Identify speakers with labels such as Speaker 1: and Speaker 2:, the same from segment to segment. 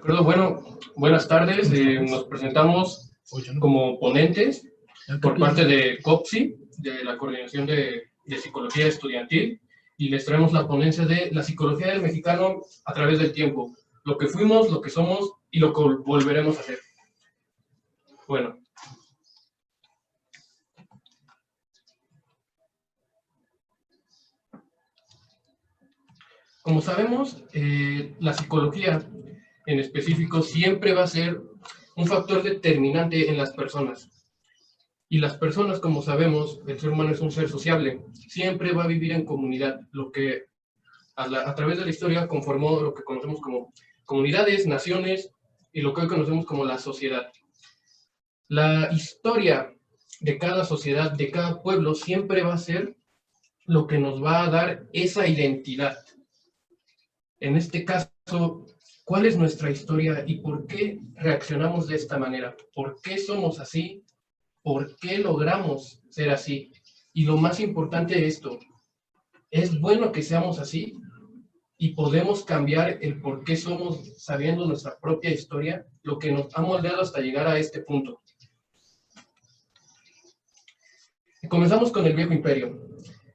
Speaker 1: acuerdo, bueno, buenas tardes. Nos presentamos como ponentes por parte de COPSI, de la Coordinación de Psicología Estudiantil, y les traemos la ponencia de la psicología del mexicano a través del tiempo, lo que fuimos, lo que somos y lo que volveremos a hacer. Bueno. Como sabemos, la psicología en específico siempre va a ser un factor determinante en las personas. Y las personas, como sabemos, el ser humano es un ser sociable, siempre va a vivir en comunidad, lo que a través de la historia conformó lo que conocemos como comunidades, naciones y lo que hoy conocemos como la sociedad. La historia de cada sociedad, de cada pueblo, siempre va a ser lo que nos va a dar esa identidad. En este caso, ¿cuál es nuestra historia y por qué reaccionamos de esta manera? ¿Por qué somos así? ¿Por qué logramos ser así? Y lo más importante de esto, ¿es bueno que seamos así? ¿Y podemos cambiar el por qué somos sabiendo nuestra propia historia? Lo que nos ha moldeado hasta llegar a este punto. Y comenzamos con el Viejo Imperio.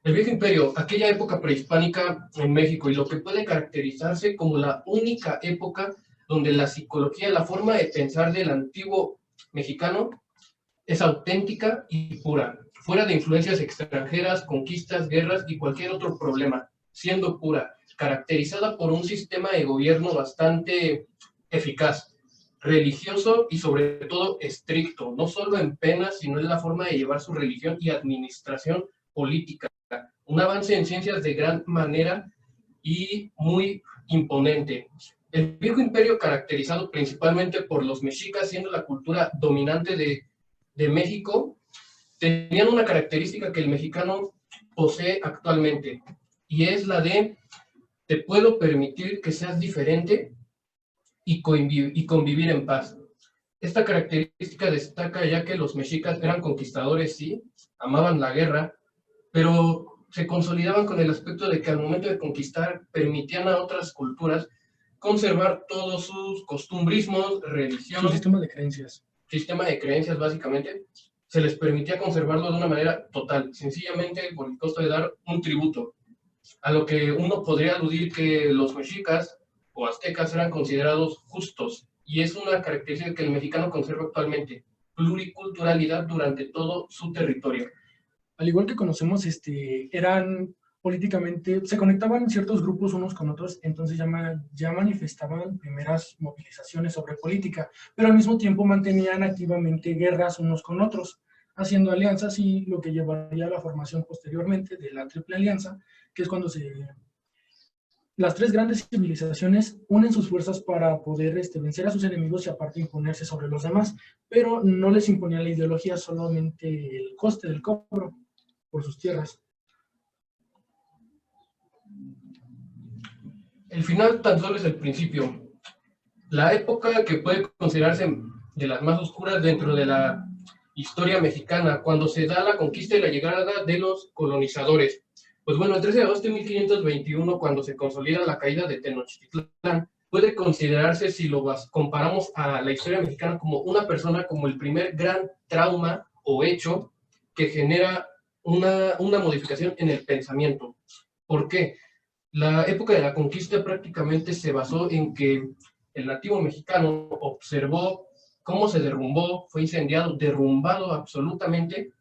Speaker 1: El Viejo Imperio, aquella época prehispánica en México, y lo que puede caracterizarse como la única época donde la psicología, la forma de pensar del antiguo mexicano, es auténtica y pura, fuera de influencias extranjeras, conquistas, guerras y cualquier otro problema, siendo pura, caracterizada por un sistema de gobierno bastante eficaz, religioso y sobre todo estricto, no solo en penas, sino en la forma de llevar su religión y administración política. Un avance en ciencias de gran manera y muy imponente. El Viejo Imperio, caracterizado principalmente por los mexicas, siendo la cultura dominante de México, tenían una característica que el mexicano posee actualmente, y es la de te puedo permitir que seas diferente y convivir en paz. Esta característica destaca ya que los mexicas eran conquistadores, sí, amaban la guerra, pero se consolidaban con el aspecto de que al momento de conquistar permitían a otras culturas conservar todos sus costumbrismos, religión,
Speaker 2: su sistema
Speaker 1: de creencias básicamente, se les permitía conservarlo de una manera total, sencillamente por el costo de dar un tributo, a lo que uno podría aludir que los mexicas o aztecas eran considerados justos, y es una característica que el mexicano conserva actualmente, pluriculturalidad durante todo su territorio.
Speaker 2: Al igual que conocemos, eran políticamente, se conectaban ciertos grupos unos con otros, entonces ya manifestaban primeras movilizaciones sobre política, pero al mismo tiempo mantenían activamente guerras unos con otros, haciendo alianzas, y lo que llevaría a la formación posteriormente de la Triple Alianza, que es cuando las tres grandes civilizaciones unen sus fuerzas para poder vencer a sus enemigos y aparte imponerse sobre los demás, pero no les imponía la ideología, solamente el coste del cobro por sus tierras.
Speaker 1: El final tan solo es el principio. La época que puede considerarse de las más oscuras dentro de la historia mexicana, cuando se da la conquista y la llegada de los colonizadores. Pues bueno, el 13 de agosto de 1521, cuando se consolida la caída de Tenochtitlán, puede considerarse, si lo comparamos a la historia mexicana, como una persona, como el primer gran trauma o hecho que genera una modificación en el pensamiento. ¿Por qué? La época de la conquista prácticamente se basó en que el nativo mexicano observó cómo se derrumbó, fue incendiado, derrumbado absolutamente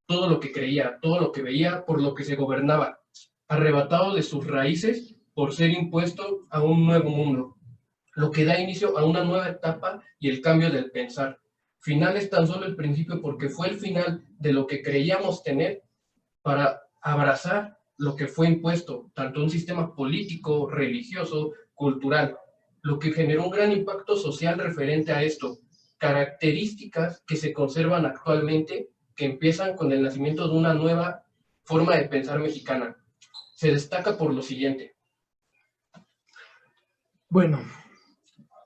Speaker 1: todo lo que creía, todo lo que veía, por lo que se gobernaba, arrebatado de sus raíces por ser impuesto a un nuevo mundo, lo que da inicio a una nueva etapa y el cambio del pensar. Final es tan solo el principio, porque fue el final de lo que creíamos tener para abrazar lo que fue impuesto, tanto un sistema político, religioso, cultural, lo que generó un gran impacto social referente a esto, características que se conservan actualmente, que empiezan con el nacimiento de una nueva forma de pensar mexicana. Se destaca por lo siguiente.
Speaker 2: Bueno,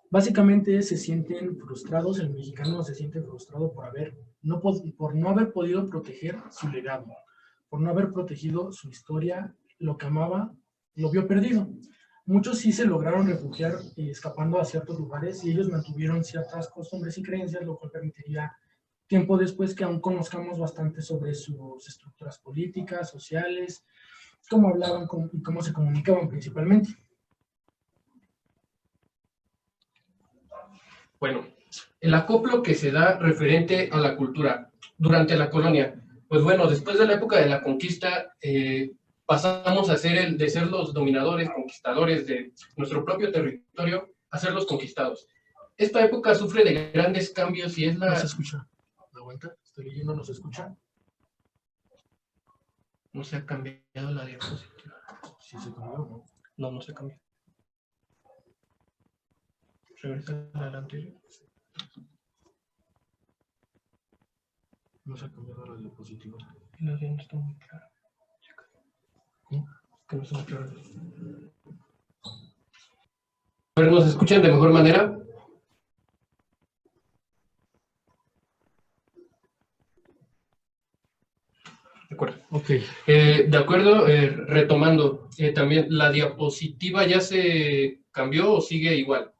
Speaker 2: básicamente se sienten frustrados, el mexicano se siente frustrado por no haber podido proteger su legado, por no haber protegido su historia, lo que amaba, lo vio perdido. Muchos sí se lograron refugiar escapando a ciertos lugares y ellos mantuvieron ciertas costumbres y creencias, lo cual permitiría tiempo después que aún conozcamos bastante sobre sus estructuras políticas, sociales, cómo hablaban y cómo se comunicaban principalmente.
Speaker 1: Bueno, el acoplo que se da referente a la cultura durante la colonia. Pues bueno, después de la época de la conquista, pasamos a ser de ser los dominadores, conquistadores de nuestro propio territorio, a ser los conquistados. Esta época sufre de grandes cambios y es la...
Speaker 2: No se escucha. Aguanta, estoy leyendo, no se escucha.
Speaker 1: No se ha cambiado la diapositiva.
Speaker 2: ¿Sí se cambió o no?
Speaker 1: No, no se cambió. Regresa adelante.
Speaker 2: No se ha cambiado la diapositiva.
Speaker 1: La audio no está muy clara. Que no está muy clara. A ver, ¿nos escuchan de mejor manera? De acuerdo.
Speaker 2: Ok.
Speaker 1: De acuerdo, retomando, también la diapositiva ya se cambió o sigue igual.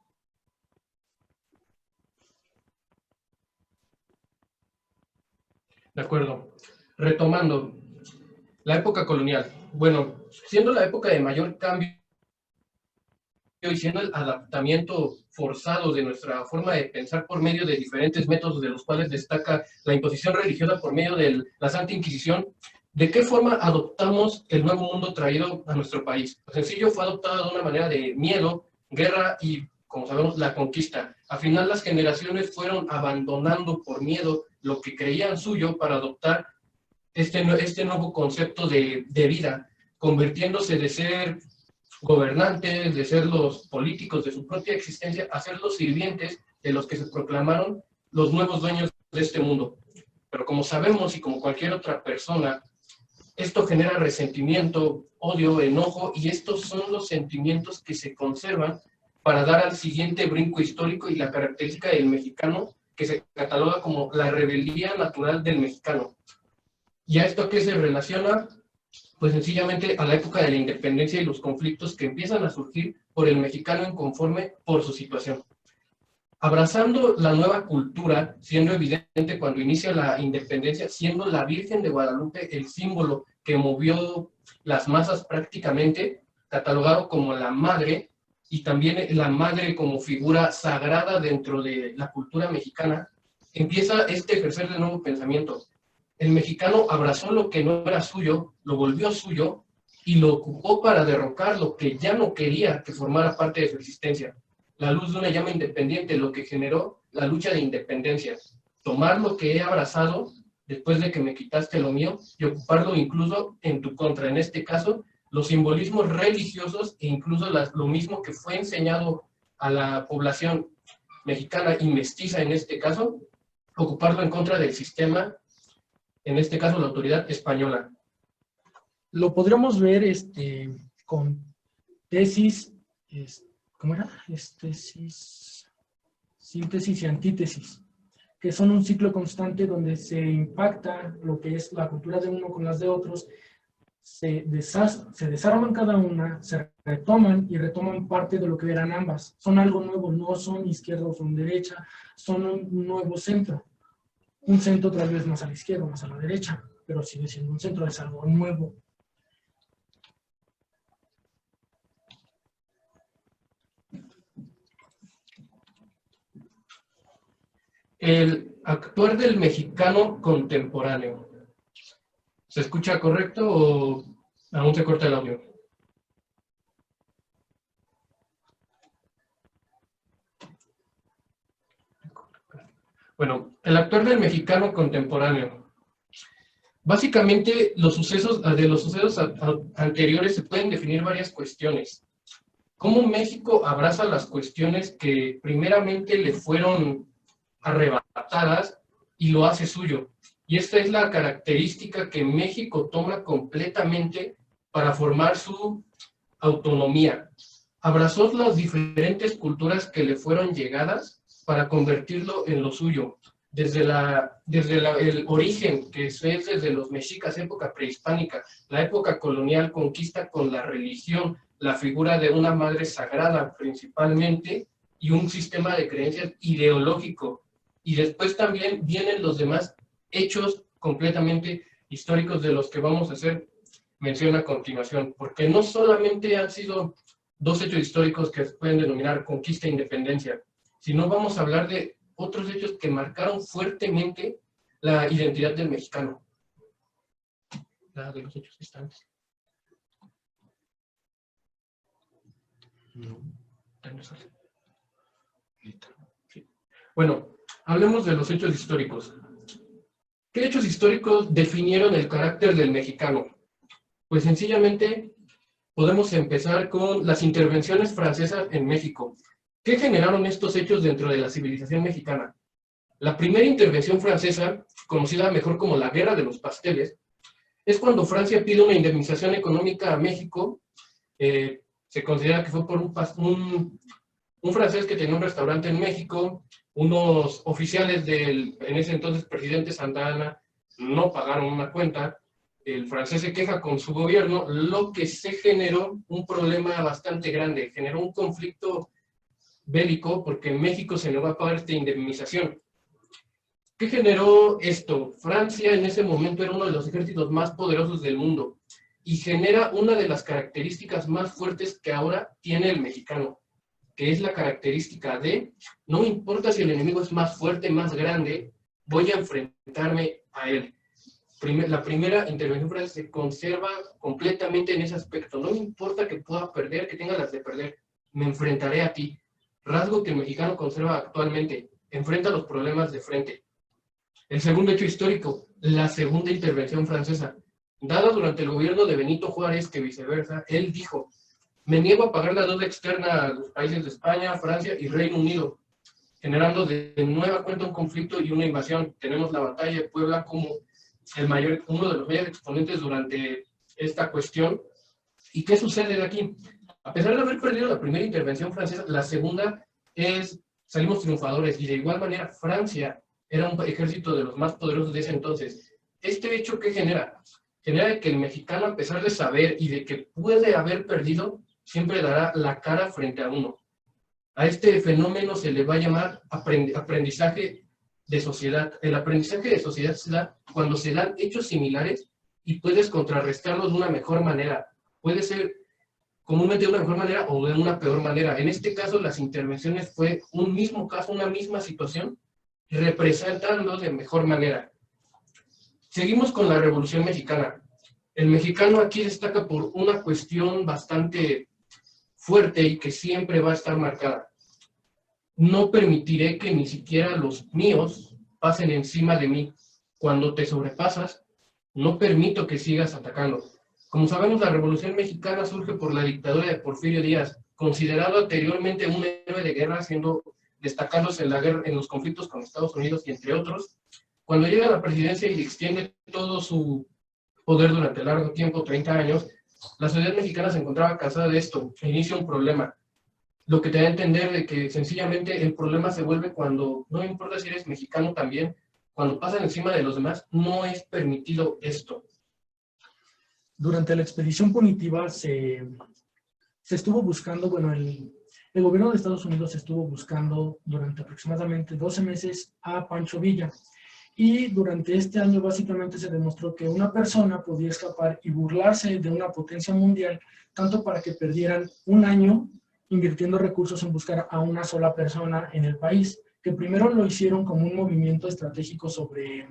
Speaker 1: De acuerdo. Retomando, la época colonial. Bueno, siendo la época de mayor cambio y siendo el adaptamiento forzado de nuestra forma de pensar por medio de diferentes métodos, de los cuales destaca la imposición religiosa por medio de la Santa Inquisición, ¿de qué forma adoptamos el nuevo mundo traído a nuestro país? Lo sencillo fue adoptado de una manera de miedo, guerra y, como sabemos, la conquista. Al final las generaciones fueron abandonando por miedo lo que creían suyo para adoptar este nuevo concepto de vida, convirtiéndose de ser gobernantes, de ser los políticos de su propia existencia, a ser los sirvientes de los que se proclamaron los nuevos dueños de este mundo. Pero como sabemos y como cualquier otra persona, esto genera resentimiento, odio, enojo, y estos son los sentimientos que se conservan para dar al siguiente brinco histórico y la característica del mexicano que se cataloga como la rebeldía natural del mexicano. ¿Y a esto a qué se relaciona? Pues sencillamente a la época de la independencia y los conflictos que empiezan a surgir por el mexicano inconforme por su situación. Abrazando la nueva cultura, siendo evidente cuando inicia la independencia, siendo la Virgen de Guadalupe el símbolo que movió las masas prácticamente, catalogado como la madre, y también la madre como figura sagrada dentro de la cultura mexicana, empieza este ejercer de nuevo pensamiento. El mexicano abrazó lo que no era suyo, lo volvió suyo y lo ocupó para derrocar lo que ya no quería que formara parte de su existencia. La luz de una llama independiente, lo que generó la lucha de independencia. Tomar lo que he abrazado después de que me quitaste lo mío y ocuparlo incluso en tu contra. En este caso, los simbolismos religiosos e incluso lo mismo que fue enseñado a la población mexicana y mestiza en este caso, ocuparlo en contra del sistema, en este caso la autoridad española.
Speaker 2: Lo podríamos ver con tesis, ¿cómo era? Síntesis y antítesis, que son un ciclo constante donde se impacta lo que es la cultura de uno con las de otros, se desarman cada una, se retoman y retoman parte de lo que eran ambas. Son algo nuevo, no son izquierda o son derecha, son un nuevo centro. Un centro tal vez más a la izquierda, más a la derecha, pero sigue siendo un centro, es algo nuevo.
Speaker 1: El actuar del mexicano contemporáneo. ¿Se escucha correcto o aún se corta el audio? Bueno, el actuar del mexicano contemporáneo. Básicamente, de los sucesos anteriores se pueden definir varias cuestiones. ¿Cómo México abraza las cuestiones que primeramente le fueron arrebatadas y lo hace suyo? Y esta es la característica que México toma completamente para formar su autonomía. Abrazó las diferentes culturas que le fueron llegadas para convertirlo en lo suyo. Desde el origen, que es desde los mexicas, época prehispánica, la época colonial, conquista con la religión, la figura de una madre sagrada principalmente y un sistema de creencias ideológico. Y después también vienen los demás hechos completamente históricos de los que vamos a hacer mención a continuación, porque no solamente han sido dos hechos históricos que se pueden denominar conquista e independencia, sino vamos a hablar de otros hechos que marcaron fuertemente la identidad del mexicano. La de los hechos estantes. No. Sí. Bueno, hablemos de los hechos históricos. ¿Qué hechos históricos definieron el carácter del mexicano? Pues sencillamente podemos empezar con las intervenciones francesas en México. ¿Qué generaron estos hechos dentro de la civilización mexicana? La primera intervención francesa, conocida mejor como la Guerra de los Pasteles, es cuando Francia pide una indemnización económica a México. Se considera que fue por un francés que tenía un restaurante en México. Unos oficiales del, en ese entonces, presidente Santa Anna no pagaron una cuenta. El francés se queja con su gobierno, lo que se generó un problema bastante grande. Generó un conflicto bélico porque México se negó a pagar esta indemnización. ¿Qué generó esto? Francia en ese momento era uno de los ejércitos más poderosos del mundo y genera una de las características más fuertes que ahora tiene el mexicano, que es la característica de, no importa si el enemigo es más fuerte, más grande, voy a enfrentarme a él. La primera intervención francesa se conserva completamente en ese aspecto. No me importa que pueda perder, que tenga las de perder, me enfrentaré a ti. Rasgo que el mexicano conserva actualmente, enfrenta los problemas de frente. El segundo hecho histórico, la segunda intervención francesa, dada durante el gobierno de Benito Juárez, que viceversa, él dijo: me niego a pagar la deuda externa a los países de España, Francia y Reino Unido, generando de nueva cuenta un conflicto y una invasión. Tenemos la batalla de Puebla como uno de los mayores exponentes durante esta cuestión. ¿Y qué sucede de aquí? A pesar de haber perdido la primera intervención francesa, la segunda es, salimos triunfadores, y de igual manera Francia era un ejército de los más poderosos de ese entonces. Este hecho, ¿qué genera? Genera que el mexicano, a pesar de saber y de que puede haber perdido, siempre dará la cara frente a uno. A este fenómeno se le va a llamar aprendizaje de sociedad. El aprendizaje de sociedad se da cuando se dan hechos similares y puedes contrarrestarlos de una mejor manera. Puede ser comúnmente de una mejor manera o de una peor manera. En este caso, las intervenciones fue un mismo caso, una misma situación, representando de mejor manera. Seguimos con la Revolución Mexicana. El mexicano aquí destaca por una cuestión bastante fuerte y que siempre va a estar marcada. No permitiré que ni siquiera los míos pasen encima de mí. Cuando te sobrepasas, no permito que sigas atacando. Como sabemos, la Revolución Mexicana surge por la dictadura de Porfirio Díaz, considerado anteriormente un héroe de guerra, destacándose en la guerra, en los conflictos con Estados Unidos y entre otros. Cuando llega a la presidencia y extiende todo su poder durante largo tiempo, 30 años, la sociedad mexicana se encontraba cansada de esto e inicia un problema. Lo que te da a entender de que sencillamente el problema se vuelve cuando, no importa si eres mexicano también, cuando pasan encima de los demás, no es permitido esto.
Speaker 2: Durante la expedición punitiva se estuvo buscando, bueno, el gobierno de Estados Unidos estuvo buscando durante aproximadamente 12 meses a Pancho Villa. Y durante este año básicamente se demostró que una persona podía escapar y burlarse de una potencia mundial, tanto para que perdieran un año invirtiendo recursos en buscar a una sola persona en el país, que primero lo hicieron como un movimiento estratégico sobre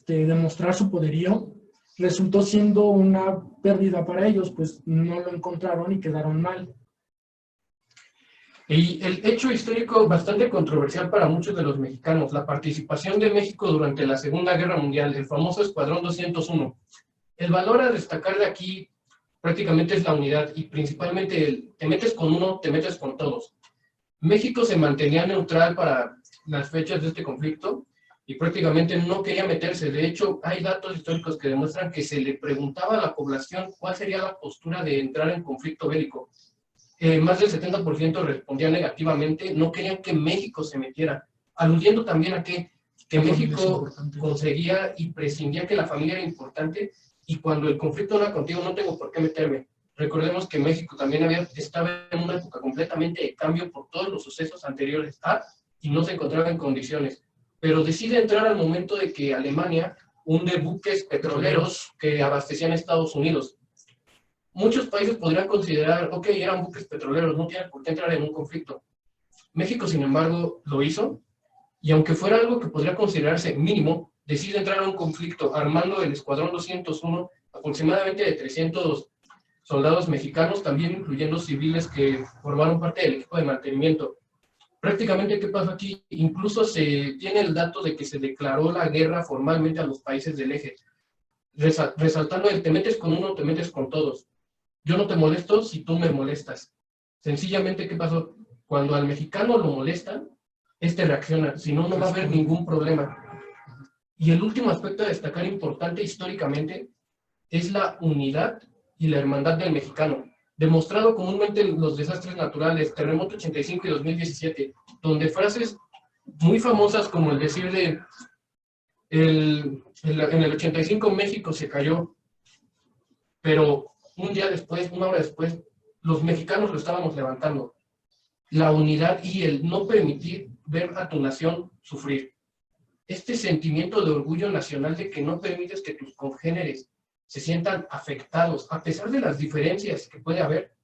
Speaker 2: demostrar su poderío. Resultó siendo una pérdida para ellos, pues no lo encontraron y quedaron mal.
Speaker 1: Y el hecho histórico bastante controversial para muchos de los mexicanos, la participación de México durante la Segunda Guerra Mundial, el famoso Escuadrón 201. El valor a destacar de aquí prácticamente es la unidad y principalmente el te metes con uno, te metes con todos. México se mantenía neutral para las fechas de este conflicto y prácticamente no quería meterse. De hecho, hay datos históricos que demuestran que se le preguntaba a la población cuál sería la postura de entrar en conflicto bélico. Más del 70% respondía negativamente, no querían que México se metiera, aludiendo también a que México conseguía y prescindía que la familia era importante y cuando el conflicto no era contigo no tengo por qué meterme. Recordemos que México también estaba en una época completamente de cambio por todos los sucesos anteriores y no se encontraba en condiciones. Pero decide entrar al momento de que Alemania hunde buques petroleros que abastecían a Estados Unidos. Muchos países podrían considerar, ok, eran buques petroleros, no tienen por qué entrar en un conflicto. México, sin embargo, lo hizo, y aunque fuera algo que podría considerarse mínimo, decide entrar a un conflicto armando el Escuadrón 201, aproximadamente de 300 soldados mexicanos, también incluyendo civiles que formaron parte del equipo de mantenimiento. Prácticamente, ¿qué pasó aquí? Incluso se tiene el dato de que se declaró la guerra formalmente a los países del eje, resaltando el te metes con uno, te metes con todos. Yo no te molesto si tú me molestas. Sencillamente, ¿qué pasó? Cuando al mexicano lo molestan, este reacciona, si no, no va a haber ningún problema. Y el último aspecto a destacar importante históricamente es la unidad y la hermandad del mexicano, demostrado comúnmente en los desastres naturales, terremoto 85 y 2017, donde frases muy famosas como el decir de en el 85 México se cayó, pero un día después, una hora después, los mexicanos lo estábamos levantando. La unidad y el no permitir ver a tu nación sufrir. Este sentimiento de orgullo nacional de que no permites que tus congéneres se sientan afectados, a pesar de las diferencias que puede haber,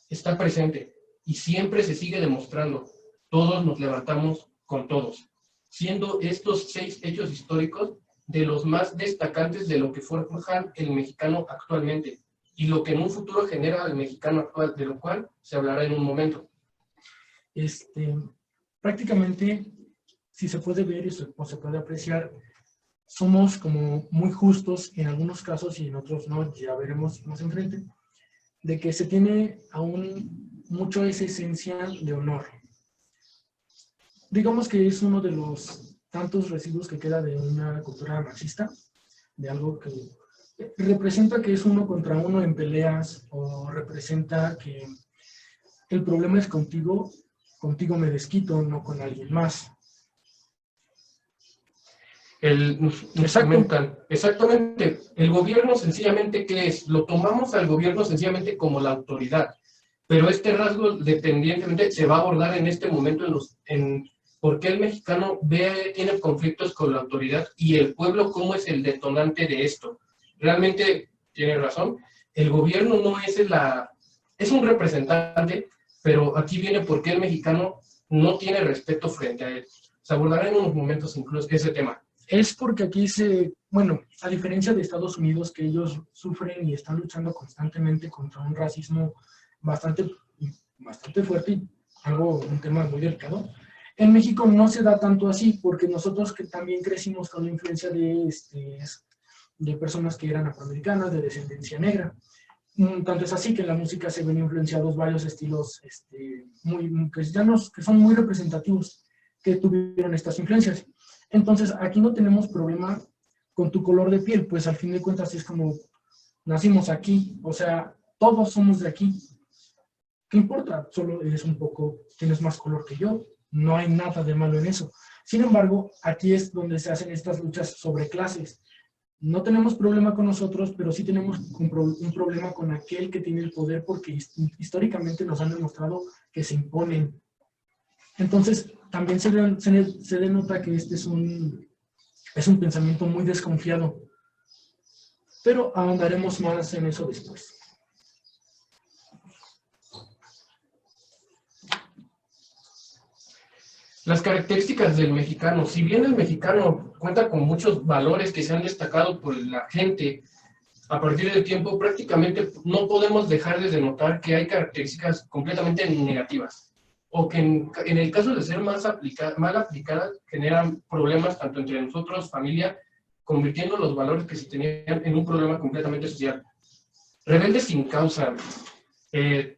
Speaker 1: está presente y siempre se sigue demostrando. Todos nos levantamos con todos, siendo estos 6 hechos históricos de los más destacantes de lo que forjan el mexicano actualmente y lo que en un futuro genera al mexicano actual, de lo cual se hablará en un momento.
Speaker 2: Prácticamente, si se puede ver o se puede apreciar, somos como muy justos en algunos casos y en otros no, ya veremos más enfrente, de que se tiene aún mucho esa esencia de honor. Digamos que es uno de los tantos residuos que queda de una cultura machista, de algo que representa que es uno contra uno en peleas, o representa que el problema es contigo me desquito, no con alguien más.
Speaker 1: Exactamente. El gobierno sencillamente, ¿qué es? Lo tomamos al gobierno sencillamente como la autoridad, pero este rasgo dependientemente se va a abordar en este momento en por qué el mexicano tiene conflictos con la autoridad y el pueblo cómo es el detonante de esto. Realmente tiene razón, el gobierno no es un representante, pero aquí viene por qué el mexicano no tiene respeto frente a él. Se abordará en unos momentos incluso ese tema.
Speaker 2: Es porque aquí a diferencia de Estados Unidos, que ellos sufren y están luchando constantemente contra un racismo bastante fuerte y un tema muy delicado, en México no se da tanto así, porque nosotros que también crecimos con la influencia de personas que eran afroamericanas, de descendencia negra. Tanto es así que en la música se ven influenciados varios estilos muy cristianos, que son muy representativos, que tuvieron estas influencias. Entonces, aquí no tenemos problema con tu color de piel, pues al fin de cuentas es como, nacimos aquí, o sea, todos somos de aquí. ¿Qué importa? Solo tienes más color que yo, no hay nada de malo en eso. Sin embargo, aquí es donde se hacen estas luchas sobre clases. No tenemos problema con nosotros, pero sí tenemos un problema con aquel que tiene el poder, porque históricamente nos han demostrado que se imponen. Entonces, también se denota que es un pensamiento muy desconfiado. Pero ahondaremos más en eso después.
Speaker 1: Las características del mexicano. Si bien el mexicano cuenta con muchos valores que se han destacado por la gente a partir del tiempo, prácticamente no podemos dejar de denotar que hay características completamente negativas, o que en el caso de ser mal aplicadas, generan problemas tanto entre nosotros, familia, convirtiendo los valores que se tenían en un problema completamente social. Rebeldes sin causa,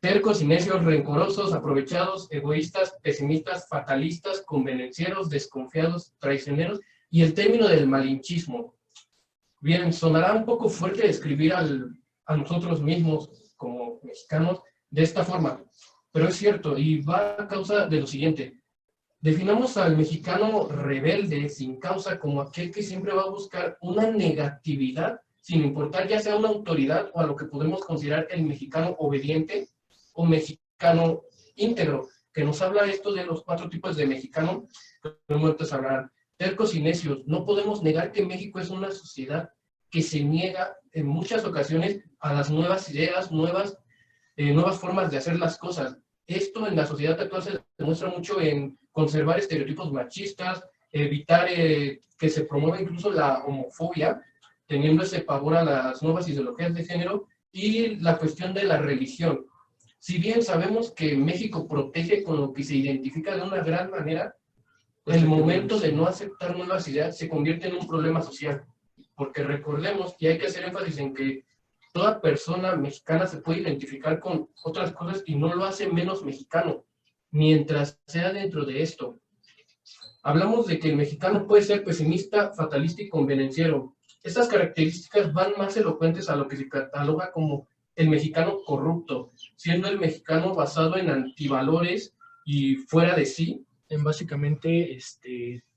Speaker 1: tercos y necios, rencorosos, aprovechados, egoístas, pesimistas, fatalistas, convenencieros, desconfiados, traicioneros, y el término del malinchismo. Bien, sonará un poco fuerte describir a nosotros mismos como mexicanos de esta forma, pero es cierto, y va a causa de lo siguiente. Definamos al mexicano rebelde sin causa como aquel que siempre va a buscar una negatividad sin importar ya sea una autoridad o a lo que podemos considerar el mexicano obediente o mexicano íntegro, que nos habla esto de los 4 tipos de mexicano, que muertos hablarán. Tercos y necios. No podemos negar que México es una sociedad que se niega en muchas ocasiones a las nuevas ideas, nuevas formas de hacer las cosas. Esto en la sociedad actual se demuestra mucho en conservar estereotipos machistas, evitar que se promueva incluso la homofobia, teniendo ese pavor a las nuevas ideologías de género, y la cuestión de la religión. Si bien sabemos que México protege con lo que se identifica de una gran manera, el momento de no aceptar nuevas ideas se convierte en un problema social, porque recordemos, y hay que hacer énfasis en que toda persona mexicana se puede identificar con otras cosas y no lo hace menos mexicano, mientras sea dentro de esto. Hablamos de que el mexicano puede ser pesimista, fatalista y convenenciero. Estas características van más elocuentes a lo que se cataloga como el mexicano corrupto, siendo el mexicano basado en antivalores y fuera de sí.
Speaker 2: En básicamente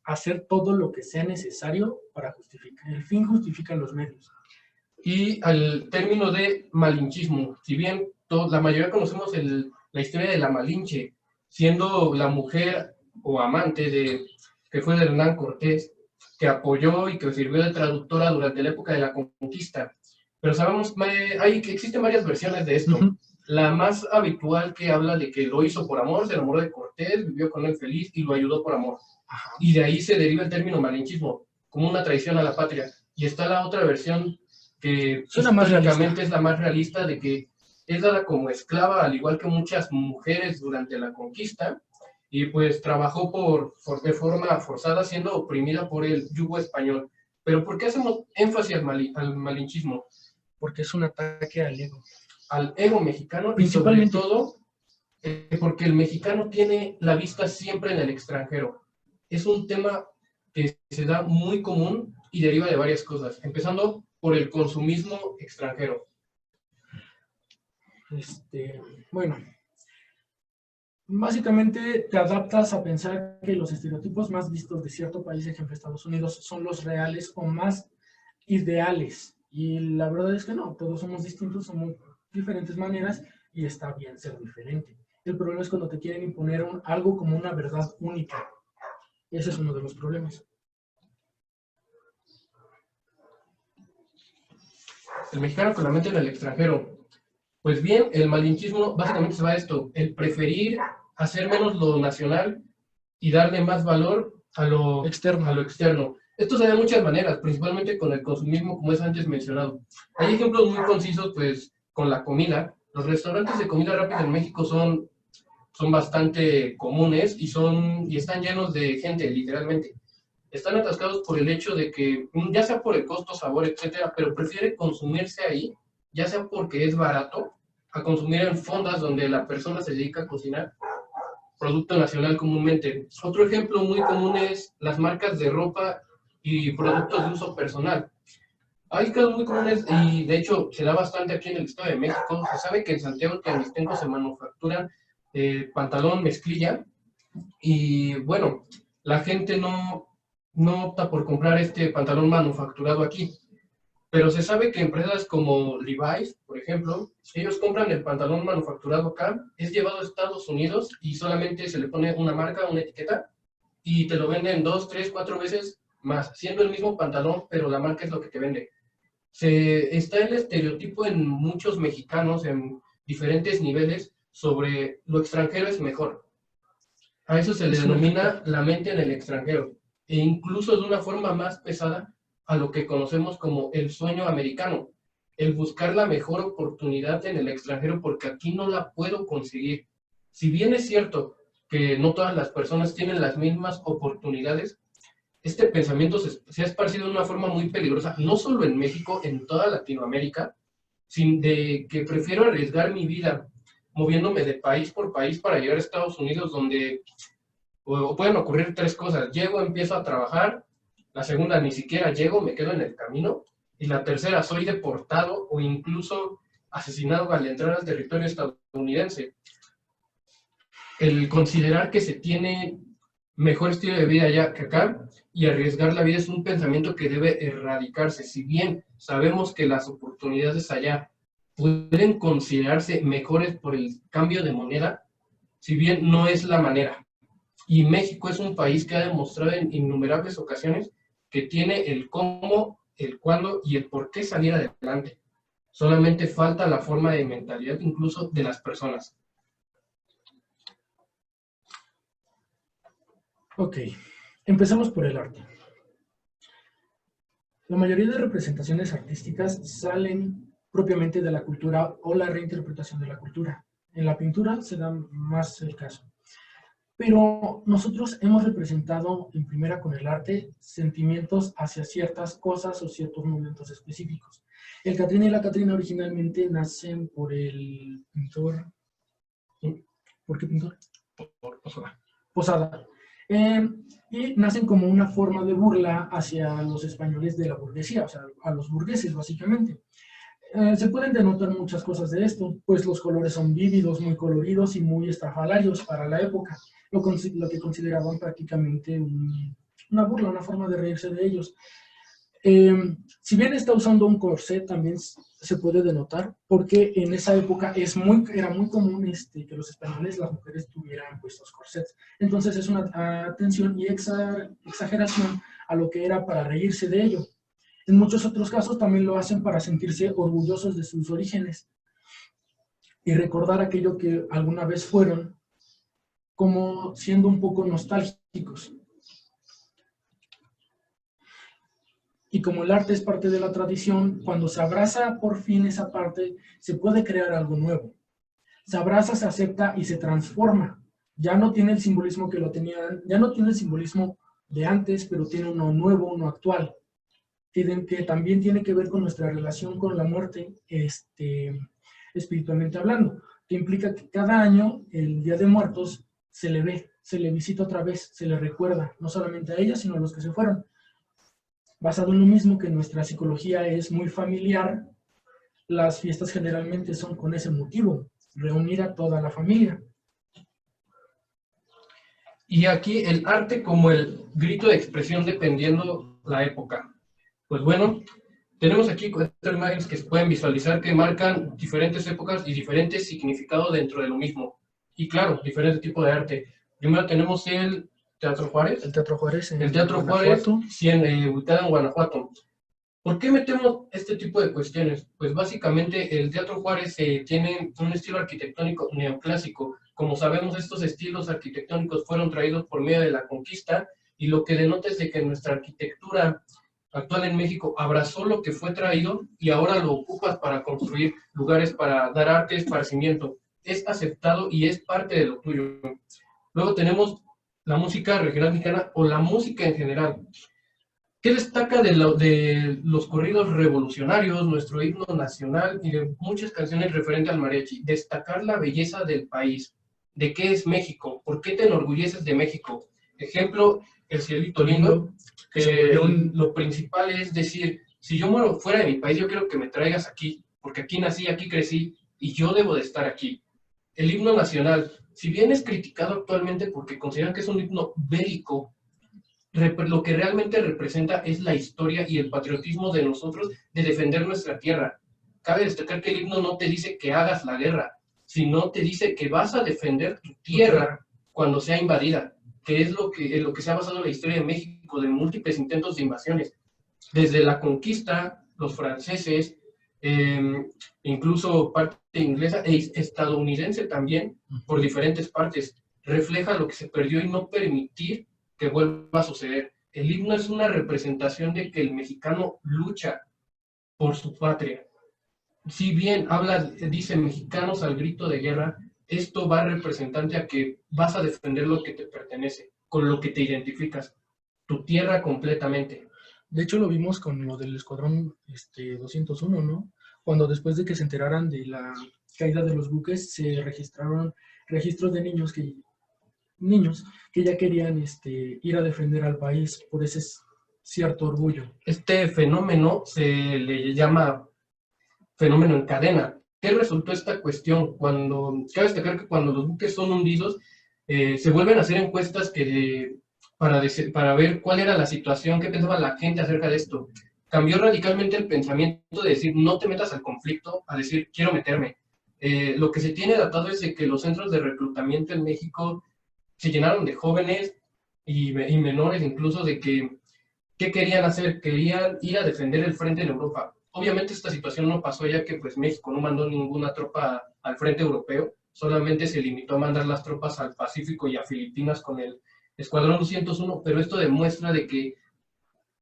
Speaker 2: hacer todo lo que sea necesario para justificar. El fin justifica los medios.
Speaker 1: Y al término de malinchismo, si bien la mayoría conocemos la historia de la Malinche, siendo la mujer o amante que fue de Hernán Cortés, que apoyó y que sirvió de traductora durante la época de la conquista. Pero sabemos que existen varias versiones de esto. La más habitual que habla de que lo hizo por amor, se enamoró de Cortés, vivió con él feliz y lo ayudó por amor. Y de ahí se deriva el término malinchismo, como una traición a la patria. Y está la otra versión que históricamente es la más realista, de que es dada como esclava, al igual que muchas mujeres durante la conquista, y pues trabajó de forma forzada, siendo oprimida por el yugo español. Pero ¿por qué hacemos énfasis al malinchismo?
Speaker 2: Porque es un ataque
Speaker 1: al ego mexicano,
Speaker 2: principalmente.
Speaker 1: Y sobre todo porque el mexicano tiene la vista siempre en el extranjero. Es un tema que se da muy común y deriva de varias cosas, empezando por el consumismo extranjero.
Speaker 2: Bueno, básicamente te adaptas a pensar que los estereotipos más vistos de cierto país, ejemplo Estados Unidos, son los reales o más ideales. Y la verdad es que no, todos somos distintos, somos diferentes maneras y está bien ser diferente. El problema es cuando te quieren imponer algo como una verdad única. Ese es uno de los problemas.
Speaker 1: El mexicano con la mente en el extranjero. Pues bien, el malinchismo básicamente se va a esto, el preferir hacer menos lo nacional y darle más valor a lo externo. Esto se da de muchas maneras, principalmente con el consumismo, como es antes mencionado. Hay ejemplos muy concisos, pues, con la comida. Los restaurantes de comida rápida en México son bastante comunes y están llenos de gente, literalmente. Están atascados por el hecho de que, ya sea por el costo, sabor, etcétera, pero prefiere consumirse ahí, ya sea porque es barato, a consumir en fondas donde la persona se dedica a cocinar producto nacional comúnmente. Otro ejemplo muy común es las marcas de ropa y productos de uso personal. Hay casos muy comunes y de hecho se da bastante aquí en el Estado de México. Se sabe que en Santiago Temisstenco se manufacturan pantalón mezclilla y bueno, la gente no opta por comprar este pantalón manufacturado aquí. Pero se sabe que empresas como Levi's, por ejemplo, ellos compran el pantalón manufacturado acá, es llevado a Estados Unidos y solamente se le pone una marca, una etiqueta, y te lo venden 2, 3, 4 veces más, siendo el mismo pantalón, pero la marca es lo que te vende. Está el estereotipo en muchos mexicanos, en diferentes niveles, sobre lo extranjero es mejor. A eso se le denomina la mente en el extranjero, e incluso de una forma más pesada, a lo que conocemos como el sueño americano, el buscar la mejor oportunidad en el extranjero porque aquí no la puedo conseguir. Si bien es cierto que no todas las personas tienen las mismas oportunidades, este pensamiento se ha esparcido de una forma muy peligrosa, no solo en México, en toda Latinoamérica, sin de que prefiero arriesgar mi vida moviéndome de país por país para llegar a Estados Unidos, donde pueden ocurrir 3 cosas. Llego, empiezo a trabajar. La segunda, ni siquiera llego, me quedo en el camino. Y la tercera, soy deportado o incluso asesinado al entrar al territorio estadounidense. El considerar que se tiene mejor estilo de vida allá que acá, y arriesgar la vida es un pensamiento que debe erradicarse. Si bien sabemos que las oportunidades allá pueden considerarse mejores por el cambio de moneda, si bien no es la manera. Y México es un país que ha demostrado en innumerables ocasiones que tiene el cómo, el cuándo y el por qué salir adelante. Solamente falta la forma de mentalidad incluso de las personas.
Speaker 2: Ok, empecemos por el arte. La mayoría de representaciones artísticas salen propiamente de la cultura o la reinterpretación de la cultura. En la pintura se da más el caso. Pero nosotros hemos representado en primera con el arte sentimientos hacia ciertas cosas o ciertos momentos específicos. El Catrina y la Catrina originalmente nacen por el pintor... ¿Por qué pintor?
Speaker 1: Por Posada.
Speaker 2: Posada. Y nacen como una forma de burla hacia los españoles de la burguesía, o sea, a los burgueses básicamente. Se pueden denotar muchas cosas de esto, pues los colores son vívidos, muy coloridos y muy estrafalarios para la época, lo que consideraban prácticamente una burla, una forma de reírse de ellos. Si bien está usando un corset, también se puede denotar, porque en esa época era muy común que los españoles, las mujeres tuvieran puestos corsets. Entonces es una atención y exageración a lo que era para reírse de ello. En muchos otros casos también lo hacen para sentirse orgullosos de sus orígenes y recordar aquello que alguna vez fueron, como siendo un poco nostálgicos. Y como el arte es parte de la tradición, cuando se abraza por fin esa parte, se puede crear algo nuevo. Se abraza, se acepta y se transforma. Ya no tiene el simbolismo que lo tenían, ya no tiene el simbolismo de antes, pero tiene uno nuevo, uno actual, que también tiene que ver con nuestra relación con la muerte, espiritualmente hablando, que implica que cada año, el Día de Muertos, se le ve, se le visita otra vez, se le recuerda, no solamente a ella, sino a los que se fueron. Basado en lo mismo que nuestra psicología es muy familiar, las fiestas generalmente son con ese motivo, reunir a toda la familia.
Speaker 1: Y aquí el arte como el grito de expresión dependiendo la época. Pues bueno, tenemos aquí 4 imágenes que se pueden visualizar que marcan diferentes épocas y diferentes significados dentro de lo mismo. Y claro, diferentes tipos de arte. Primero tenemos el Teatro Juárez.
Speaker 2: El Teatro Juárez en
Speaker 1: el Teatro Juárez, ubicado en Guanajuato. ¿Por qué metemos este tipo de cuestiones? Pues básicamente el Teatro Juárez tiene un estilo arquitectónico neoclásico. Como sabemos, estos estilos arquitectónicos fueron traídos por medio de la conquista y lo que denota es de que nuestra arquitectura actual en México abrazó lo que fue traído y ahora lo ocupas para construir lugares, para dar arte, esparcimiento. Es aceptado y es parte de lo tuyo. Luego tenemos la música regional mexicana o la música en general. ¿Qué destaca de los corridos revolucionarios, nuestro himno nacional y de muchas canciones referentes al mariachi? Destacar la belleza del país. ¿De qué es México? ¿Por qué te enorgulleces de México? Ejemplo, el cielito lindo. Lo principal es decir, si yo muero fuera de mi país, yo quiero que me traigas aquí, porque aquí nací, aquí crecí, y yo debo de estar aquí. El himno nacional, si bien es criticado actualmente porque consideran que es un himno bélico, lo que realmente representa es la historia y el patriotismo de nosotros de defender nuestra tierra. Cabe destacar que el himno no te dice que hagas la guerra, sino te dice que vas a defender tu tierra cuando sea invadida, que es en lo que se ha basado la historia de México, de múltiples intentos de invasiones. Desde la conquista, los franceses, incluso parte inglesa e estadounidense también, por diferentes partes, refleja lo que se perdió y no permitir que vuelva a suceder. El himno es una representación de que el mexicano lucha por su patria. Si bien dice mexicanos al grito de guerra, esto va representante a que vas a defender lo que te pertenece, con lo que te identificas, tu tierra completamente.
Speaker 2: De hecho, lo vimos con lo del Escuadrón 201, ¿no? Cuando después de que se enteraran de la caída de los buques, se registraron registros de niños que ya querían ir a defender al país por ese cierto orgullo.
Speaker 1: Este fenómeno se le llama fenómeno en cadena. ¿Qué resultó esta cuestión? Cabe destacar que cuando los buques son hundidos, Se vuelven a hacer encuestas para ver cuál era la situación, qué pensaba la gente acerca de esto. Cambió radicalmente el pensamiento de decir no te metas al conflicto a decir quiero meterme. Lo que se tiene datado es de que los centros de reclutamiento en México se llenaron de jóvenes y menores, incluso de que ¿qué querían hacer? Querían ir a defender el frente en Europa. Obviamente esta situación no pasó ya que pues México no mandó ninguna tropa al frente europeo, solamente se limitó a mandar las tropas al Pacífico y a Filipinas con el Escuadrón 201, pero esto demuestra de que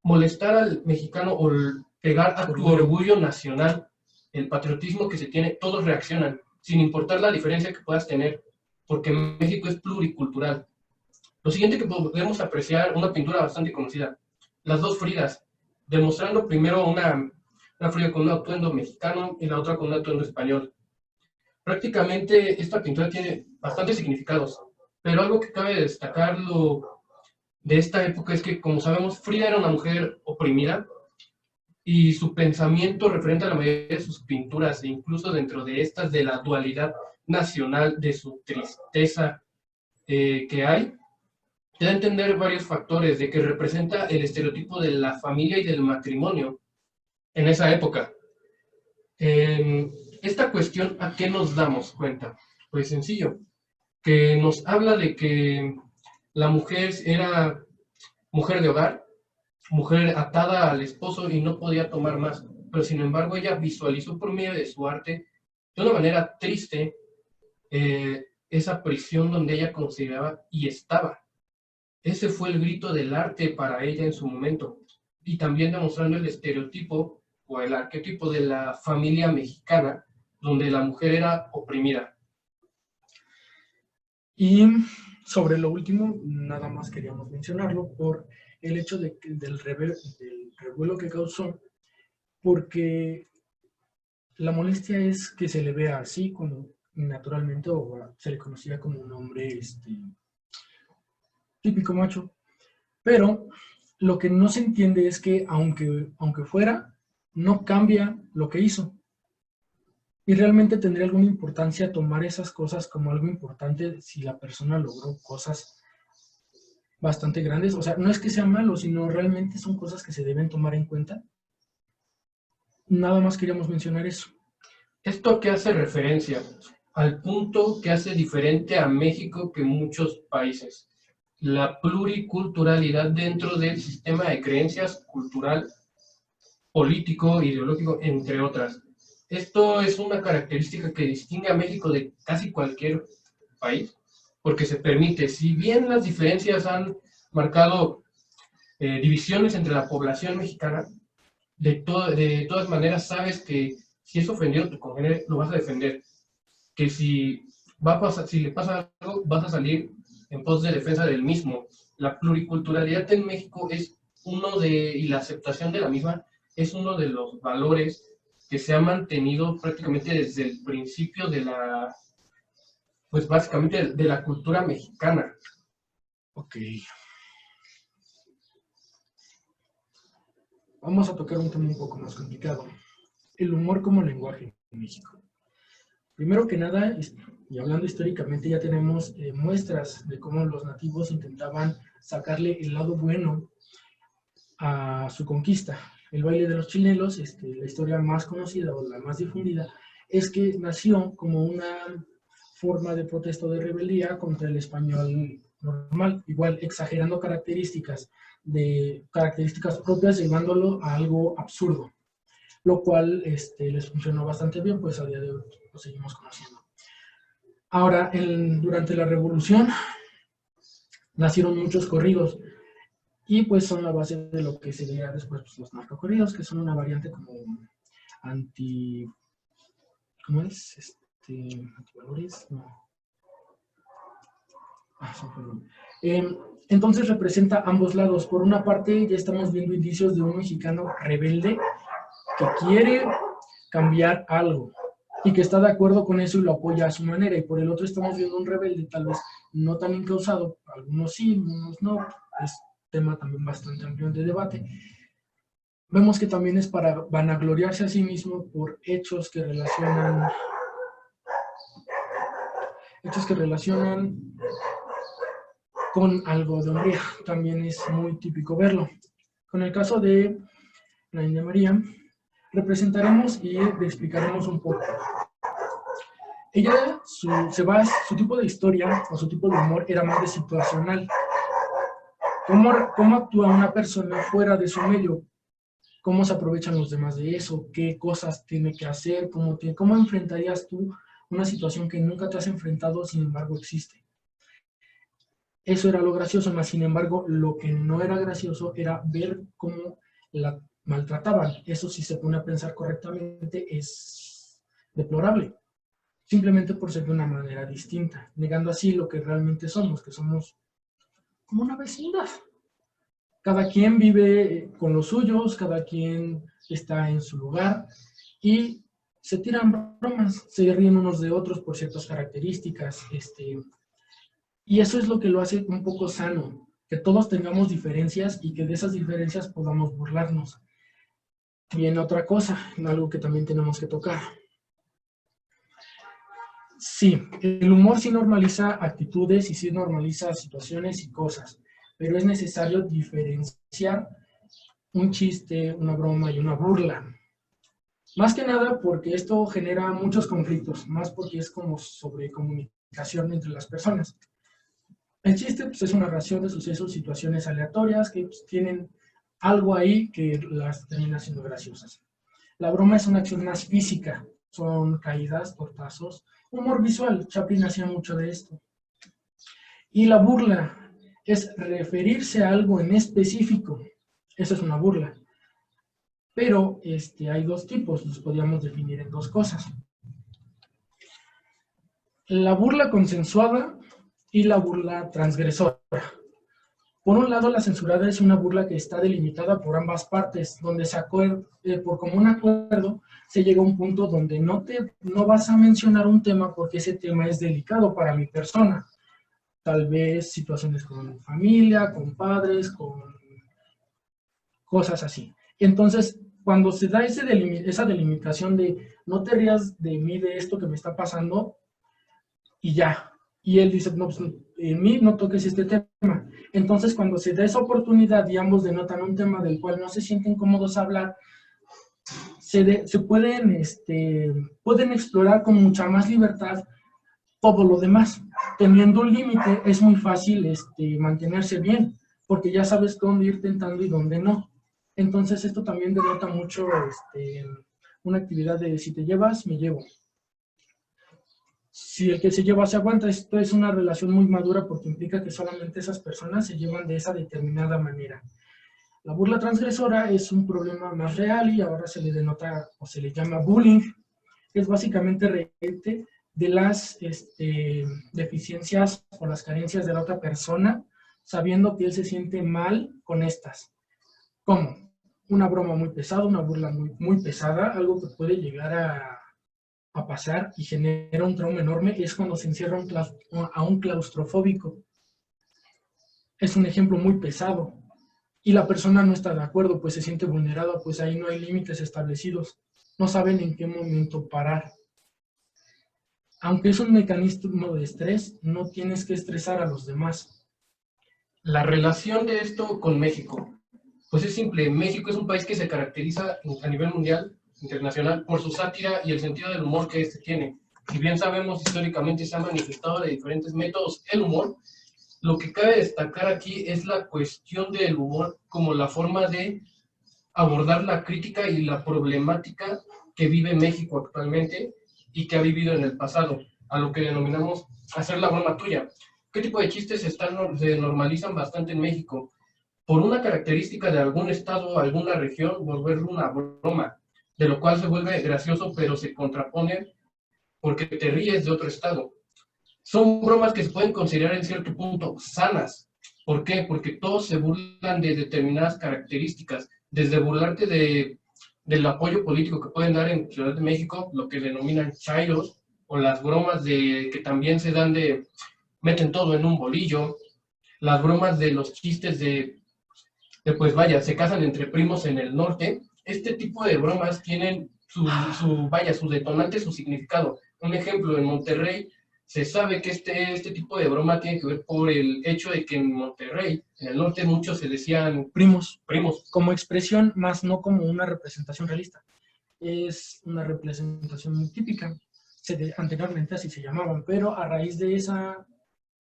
Speaker 1: molestar al mexicano o pegar a tu orgullo nacional, el patriotismo que se tiene, todos reaccionan, sin importar la diferencia que puedas tener, porque México es pluricultural. Lo siguiente que podemos apreciar, una pintura bastante conocida, las dos Fridas, demostrando primero una Frida con un atuendo mexicano y la otra con un atuendo español. Prácticamente esta pintura tiene bastantes significados, pero algo que cabe destacarlo de esta época es que, como sabemos, Frida era una mujer oprimida y su pensamiento referente a la mayoría de sus pinturas, e incluso dentro de estas, de la dualidad nacional, de su tristeza que hay, te da a entender varios factores de que representa el estereotipo de la familia y del matrimonio en esa época. Esta cuestión, ¿a qué nos damos cuenta? Pues sencillo, que nos habla de que la mujer era mujer de hogar, mujer atada al esposo y no podía tomar más, pero sin embargo ella visualizó por medio de su arte, de una manera triste, esa prisión donde ella consideraba y estaba. Ese fue el grito del arte para ella en su momento, y también demostrando el estereotipo o el arquetipo de la familia mexicana, donde la mujer era oprimida.
Speaker 2: Y sobre lo último, nada más queríamos mencionarlo por el hecho del revuelo que causó, porque la molestia es que se le vea así, como naturalmente, o se le conocía como un hombre típico macho, pero lo que no se entiende es que aunque fuera, no cambia lo que hizo. Y realmente tendría alguna importancia tomar esas cosas como algo importante si la persona logró cosas bastante grandes. O sea, no es que sea malo, sino realmente son cosas que se deben tomar en cuenta. Nada más queríamos mencionar eso.
Speaker 1: ¿Esto que hace referencia? Al punto que hace diferente a México que muchos países. La pluriculturalidad dentro del sistema de creencias cultural, político, ideológico, entre otras. Esto es una característica que distingue a México de casi cualquier país, porque se permite, si bien las diferencias han marcado divisiones entre la población mexicana, de todas maneras sabes que si es ofendido a tu congénere, lo vas a defender. Que si le pasa algo, vas a salir en pos de defensa del mismo. La pluriculturalidad en México es y la aceptación de la misma es uno de los valores que se ha mantenido prácticamente desde el principio pues básicamente de la cultura mexicana.
Speaker 2: Ok. Vamos a tocar un tema un poco más complicado. El humor como lenguaje en México. Primero que nada, y hablando históricamente, ya tenemos muestras de cómo los nativos intentaban sacarle el lado bueno a su conquista. El baile de los chinelos, la historia más conocida o la más difundida, es que nació como una forma de protesta o de rebeldía contra el español normal, igual exagerando características propias, llevándolo a algo absurdo, lo cual les funcionó bastante bien, pues a día de hoy lo seguimos conociendo. Ahora, durante la Revolución, nacieron muchos corridos, y pues son la base de lo que sería después pues, los narcocorridos, que son una variante como ¿cómo es? Antivalores, no. Entonces representa ambos lados. Por una parte ya estamos viendo indicios de un mexicano rebelde que quiere cambiar algo y que está de acuerdo con eso y lo apoya a su manera, y por el otro estamos viendo un rebelde tal vez no tan encausado, algunos sí, algunos no, es tema también bastante amplio de debate. Vemos que también es para vanagloriarse a sí mismo por hechos que relacionan con algo de hombría. También es muy típico verlo. Con el caso de la India María, representaremos y explicaremos un poco. Ella, su tipo de historia o su tipo de humor era más de situacional. ¿Cómo actúa una persona fuera de su medio? ¿Cómo se aprovechan los demás de eso? ¿Qué cosas tiene que hacer? ¿Cómo enfrentarías tú una situación que nunca te has enfrentado, sin embargo existe? Eso era lo gracioso, más sin embargo, lo que no era gracioso era ver cómo la maltrataban. Eso, si se pone a pensar correctamente, es deplorable. Simplemente por ser de una manera distinta, negando así lo que realmente somos, que somos como una vecindad. Cada quien vive con los suyos, cada quien está en su lugar y se tiran bromas, se ríen unos de otros por ciertas características, y eso es lo que lo hace un poco sano, que todos tengamos diferencias y que de esas diferencias podamos burlarnos. Viene otra cosa, algo que también tenemos que tocar. Sí, el humor sí normaliza actitudes y sí normaliza situaciones y cosas, pero es necesario diferenciar un chiste, una broma y una burla. Más que nada porque esto genera muchos conflictos, más porque es como sobre comunicación entre las personas. El chiste pues, es una narración de sucesos, situaciones aleatorias que pues, tienen algo ahí que las termina siendo graciosas. La broma es una acción más física, son caídas, tortazos, humor visual, Chaplin hacía mucho de esto. Y la burla es referirse a algo en específico, eso es una burla. Pero hay dos tipos, los podríamos definir en dos cosas. La burla consensuada y la burla transgresora. Por un lado, la censurada es una burla que está delimitada por ambas partes, donde por común acuerdo se llega a un punto donde no vas a mencionar un tema porque ese tema es delicado para mi persona. Tal vez situaciones con familia, con padres, con cosas así. Entonces, cuando se da esa delimitación de no te rías de mí, de esto que me está pasando, y ya. Y él dice, no, pues en mí no toques este tema. Entonces, cuando se da esa oportunidad y ambos denotan un tema del cual no se sienten cómodos a hablar, se pueden explorar con mucha más libertad todo lo demás. Teniendo un límite, es muy fácil mantenerse bien, porque ya sabes dónde ir tentando y dónde no. Entonces, esto también denota mucho una actividad de si te llevas, me llevo. Si el que se lleva se aguanta, esto es una relación muy madura porque implica que solamente esas personas se llevan de esa determinada manera. La burla transgresora es un problema más real y ahora se le denota o se le llama bullying, que es básicamente reírte de las deficiencias o las carencias de la otra persona, sabiendo que él se siente mal con estas. ¿Cómo? Una broma muy pesada, una burla muy, muy pesada, algo que puede llegar a pasar y genera un trauma enorme, es cuando se encierra a un claustrofóbico. Es un ejemplo muy pesado. Y la persona no está de acuerdo, pues se siente vulnerada, pues ahí no hay límites establecidos. No saben en qué momento parar. Aunque es un mecanismo de estrés, no tienes que estresar a los demás.
Speaker 1: La relación de esto con México, pues es simple. México es un país que se caracteriza a nivel mundial, internacional, por su sátira y el sentido del humor que este tiene. Si bien sabemos históricamente se ha manifestado de diferentes métodos el humor, lo que cabe destacar aquí es la cuestión del humor como la forma de abordar la crítica y la problemática que vive México actualmente y que ha vivido en el pasado, a lo que denominamos hacer la broma tuya. ¿Qué tipo de chistes se normalizan bastante en México? Por una característica de algún estado o alguna región, volverlo una broma, de lo cual se vuelve gracioso, pero se contrapone porque te ríes de otro estado. Son bromas que se pueden considerar en cierto punto sanas. ¿Por qué? Porque todos se burlan de determinadas características, desde burlarte del apoyo político que pueden dar en Ciudad de México, lo que denominan chairos, o las bromas que también se dan meten todo en un bolillo, las bromas de los chistes pues vaya, se casan entre primos en el norte. Este tipo de bromas tienen su detonante, su significado. Un ejemplo, en Monterrey Se sabe que este tipo de broma tiene que ver por el hecho de que en Monterrey, en el norte, muchos se decían
Speaker 2: Primos,
Speaker 1: primos.
Speaker 2: como expresión, más no como una representación realista. Es una representación muy típica. Anteriormente así se llamaban, pero a raíz de esa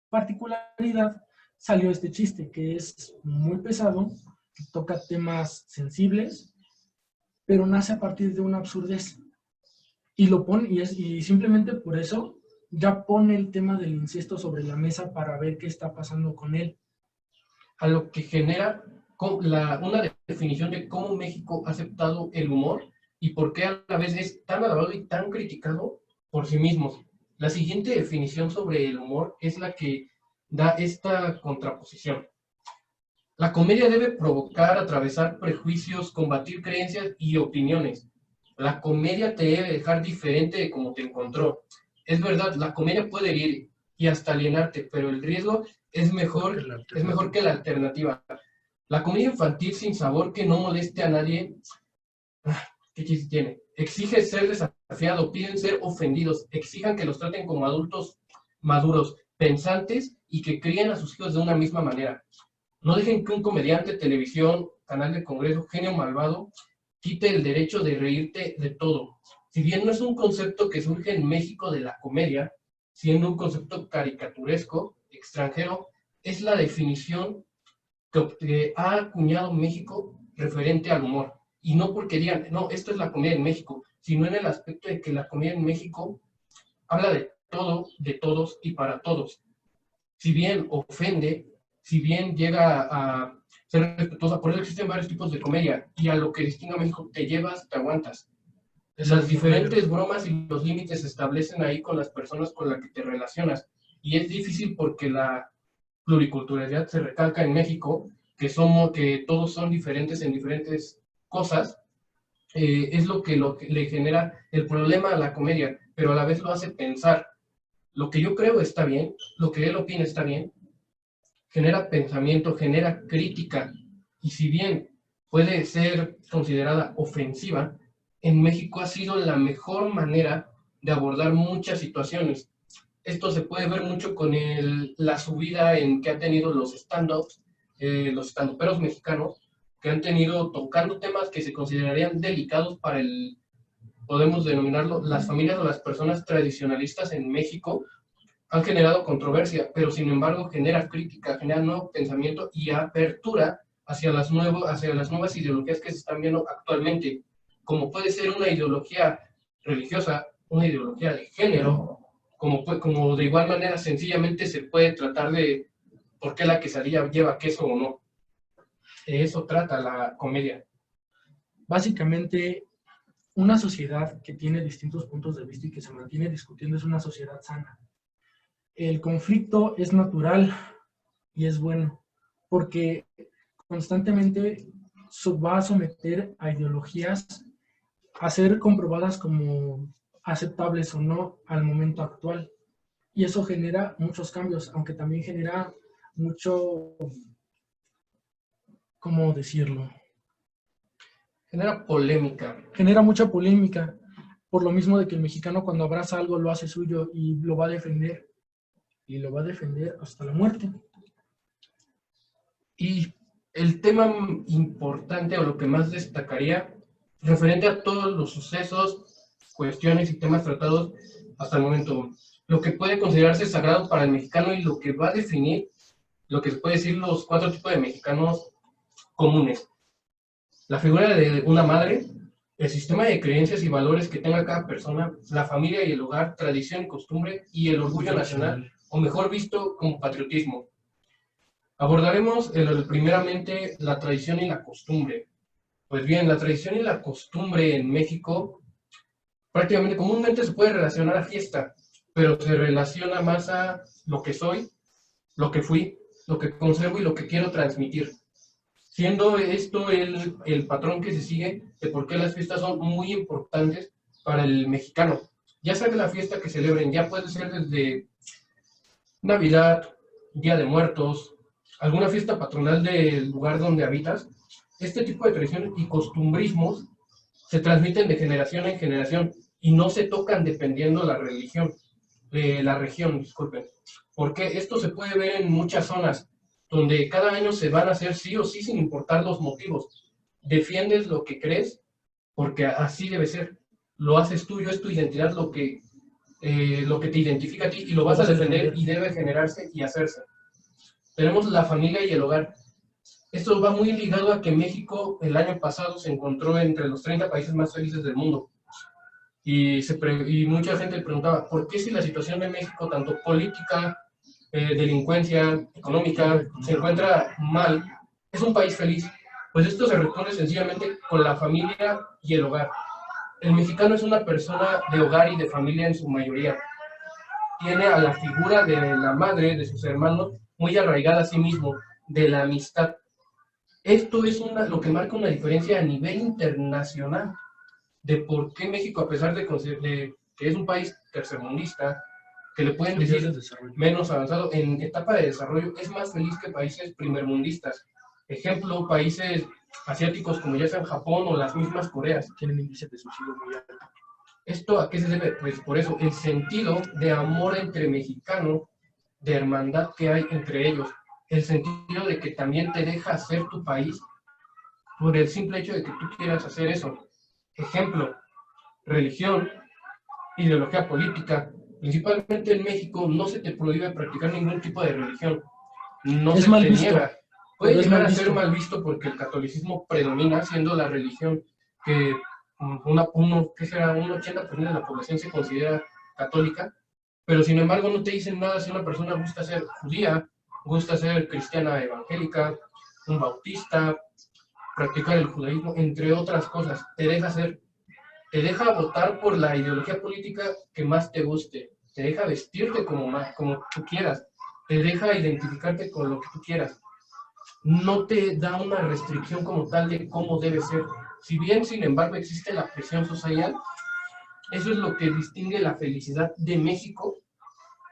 Speaker 2: particularidad salió este chiste que es muy pesado, que toca temas sensibles, pero nace a partir de una absurdez. Y lo pone, y simplemente por eso ya pone el tema del incesto sobre la mesa para ver qué está pasando con él.
Speaker 1: A lo que genera una definición de cómo México ha aceptado el humor y por qué a la vez es tan alabado y tan criticado por sí mismos. La siguiente definición sobre el humor es la que da esta contraposición. La comedia debe provocar, atravesar prejuicios, combatir creencias y opiniones. La comedia te debe dejar diferente de como te encontró. Es verdad, la comedia puede herir y hasta alienarte, pero el riesgo es mejor que la alternativa. La comedia infantil sin sabor que no moleste a nadie, ¿qué chiste tiene? Exige ser desafiado, piden ser ofendidos, exijan que los traten como adultos maduros, pensantes y que críen a sus hijos de una misma manera. No dejen que un comediante, televisión, canal de congreso, genio malvado, quite el derecho de reírte de todo. Si bien no es un concepto que surge en México de la comedia, siendo un concepto caricaturesco, extranjero, es la definición que ha acuñado México referente al humor. Y no porque digan, no, esto es la comedia en México, sino en el aspecto de que la comedia en México habla de todo, de todos y para todos. Si bien ofende, si bien llega a ser respetuosa, por eso existen varios tipos de comedia, y a lo que distingue a México, te llevas, te aguantas. Las diferentes bromas y los límites se establecen ahí con las personas con las que te relacionas, y es difícil porque la pluriculturalidad se recalca en México, que todos son diferentes en diferentes cosas, es lo que le genera el problema a la comedia, pero a la vez lo hace pensar. Lo que yo creo está bien, lo que él opina está bien, genera pensamiento, genera crítica, y si bien puede ser considerada ofensiva, en México ha sido la mejor manera de abordar muchas situaciones. Esto se puede ver mucho con la subida en que han tenido los stand-ups, los stand-uperos mexicanos, que han tenido tocando temas que se considerarían delicados para podemos denominarlo, las familias o las personas tradicionalistas en México, han generado controversia, pero sin embargo genera crítica, genera nuevo pensamiento y apertura hacia las nuevas ideologías que se están viendo actualmente, como puede ser una ideología religiosa, una ideología de género, como de igual manera sencillamente se puede tratar de por qué la quesadilla lleva queso o no. De eso trata la comedia.
Speaker 2: Básicamente, una sociedad que tiene distintos puntos de vista y que se mantiene discutiendo es una sociedad sana. El conflicto es natural y es bueno, porque constantemente va a someter a ideologías a ser comprobadas como aceptables o no al momento actual. Y eso genera muchos cambios, aunque también genera mucho, ¿cómo decirlo?
Speaker 1: Genera polémica.
Speaker 2: Genera mucha polémica, por lo mismo de que el mexicano cuando abraza algo lo hace suyo y lo va a defender. Y lo va a defender hasta la muerte.
Speaker 1: Y el tema importante o lo que más destacaría, referente a todos los sucesos, cuestiones y temas tratados hasta el momento, lo que puede considerarse sagrado para el mexicano y lo que va a definir lo que se puede decir los 4 tipos de mexicanos comunes. La figura de una madre, el sistema de creencias y valores que tenga cada persona, la familia y el hogar, tradición y costumbre y el orgullo nacional, o mejor visto como patriotismo. Abordaremos primeramente la tradición y la costumbre. Pues bien, la tradición y la costumbre en México prácticamente comúnmente se puede relacionar a fiesta, pero se relaciona más a lo que soy, lo que fui, lo que conservo y lo que quiero transmitir. Siendo esto el patrón que se sigue de por qué las fiestas son muy importantes para el mexicano. Ya sea que la fiesta que celebren, ya puede ser desde Navidad, Día de Muertos, alguna fiesta patronal del lugar donde habitas, este tipo de tradiciones y costumbrismos se transmiten de generación en generación y no se tocan dependiendo de la religión. la región, disculpen, porque esto se puede ver en muchas zonas, donde cada año se van a hacer sí o sí sin importar los motivos. Defiendes lo que crees, porque así debe ser. Lo haces tuyo, es tu identidad lo que te identifica a ti y lo vas a defender y debe generarse y hacerse. Tenemos la familia y el hogar. Esto va muy ligado a que México el año pasado se encontró entre los 30 países más felices del mundo. Y mucha gente preguntaba, ¿por qué si la situación de México, tanto política, delincuencia, económica, se encuentra mal, es un país feliz? Pues esto se responde sencillamente con la familia y el hogar. El mexicano es una persona de hogar y de familia en su mayoría. Tiene a la figura de la madre, de sus hermanos, muy arraigada a sí mismo, de la amistad. Esto es lo que marca una diferencia a nivel internacional de por qué México, a pesar de que es un país tercermundista, que le pueden decir menos avanzado, en etapa de desarrollo, es más feliz que países primermundistas. Ejemplo, países asiáticos como ya sean Japón o las mismas Coreas.
Speaker 2: Tienen índice de suicidio muy alto.
Speaker 1: ¿Esto a qué se debe? Pues por eso, el sentido de amor entre mexicanos, de hermandad que hay entre ellos, el sentido de que también te deja hacer tu país por el simple hecho de que tú quieras hacer eso. Ejemplo, religión, ideología política. Principalmente en México no se te prohíbe practicar ningún tipo de religión. No se te niega. Puede llegar a ser mal visto porque el catolicismo predomina, siendo la religión que un 80% de la población se considera católica, pero sin embargo no te dicen nada si una persona gusta ser judía, gusta ser cristiana evangélica, un bautista, practicar el judaísmo, entre otras cosas. Te deja votar por la ideología política que más te guste, te deja vestirte como tú quieras, te deja identificarte con lo que tú quieras. No te da una restricción como tal de cómo debe ser. Si bien, sin embargo, existe la presión social, eso es lo que distingue la felicidad de México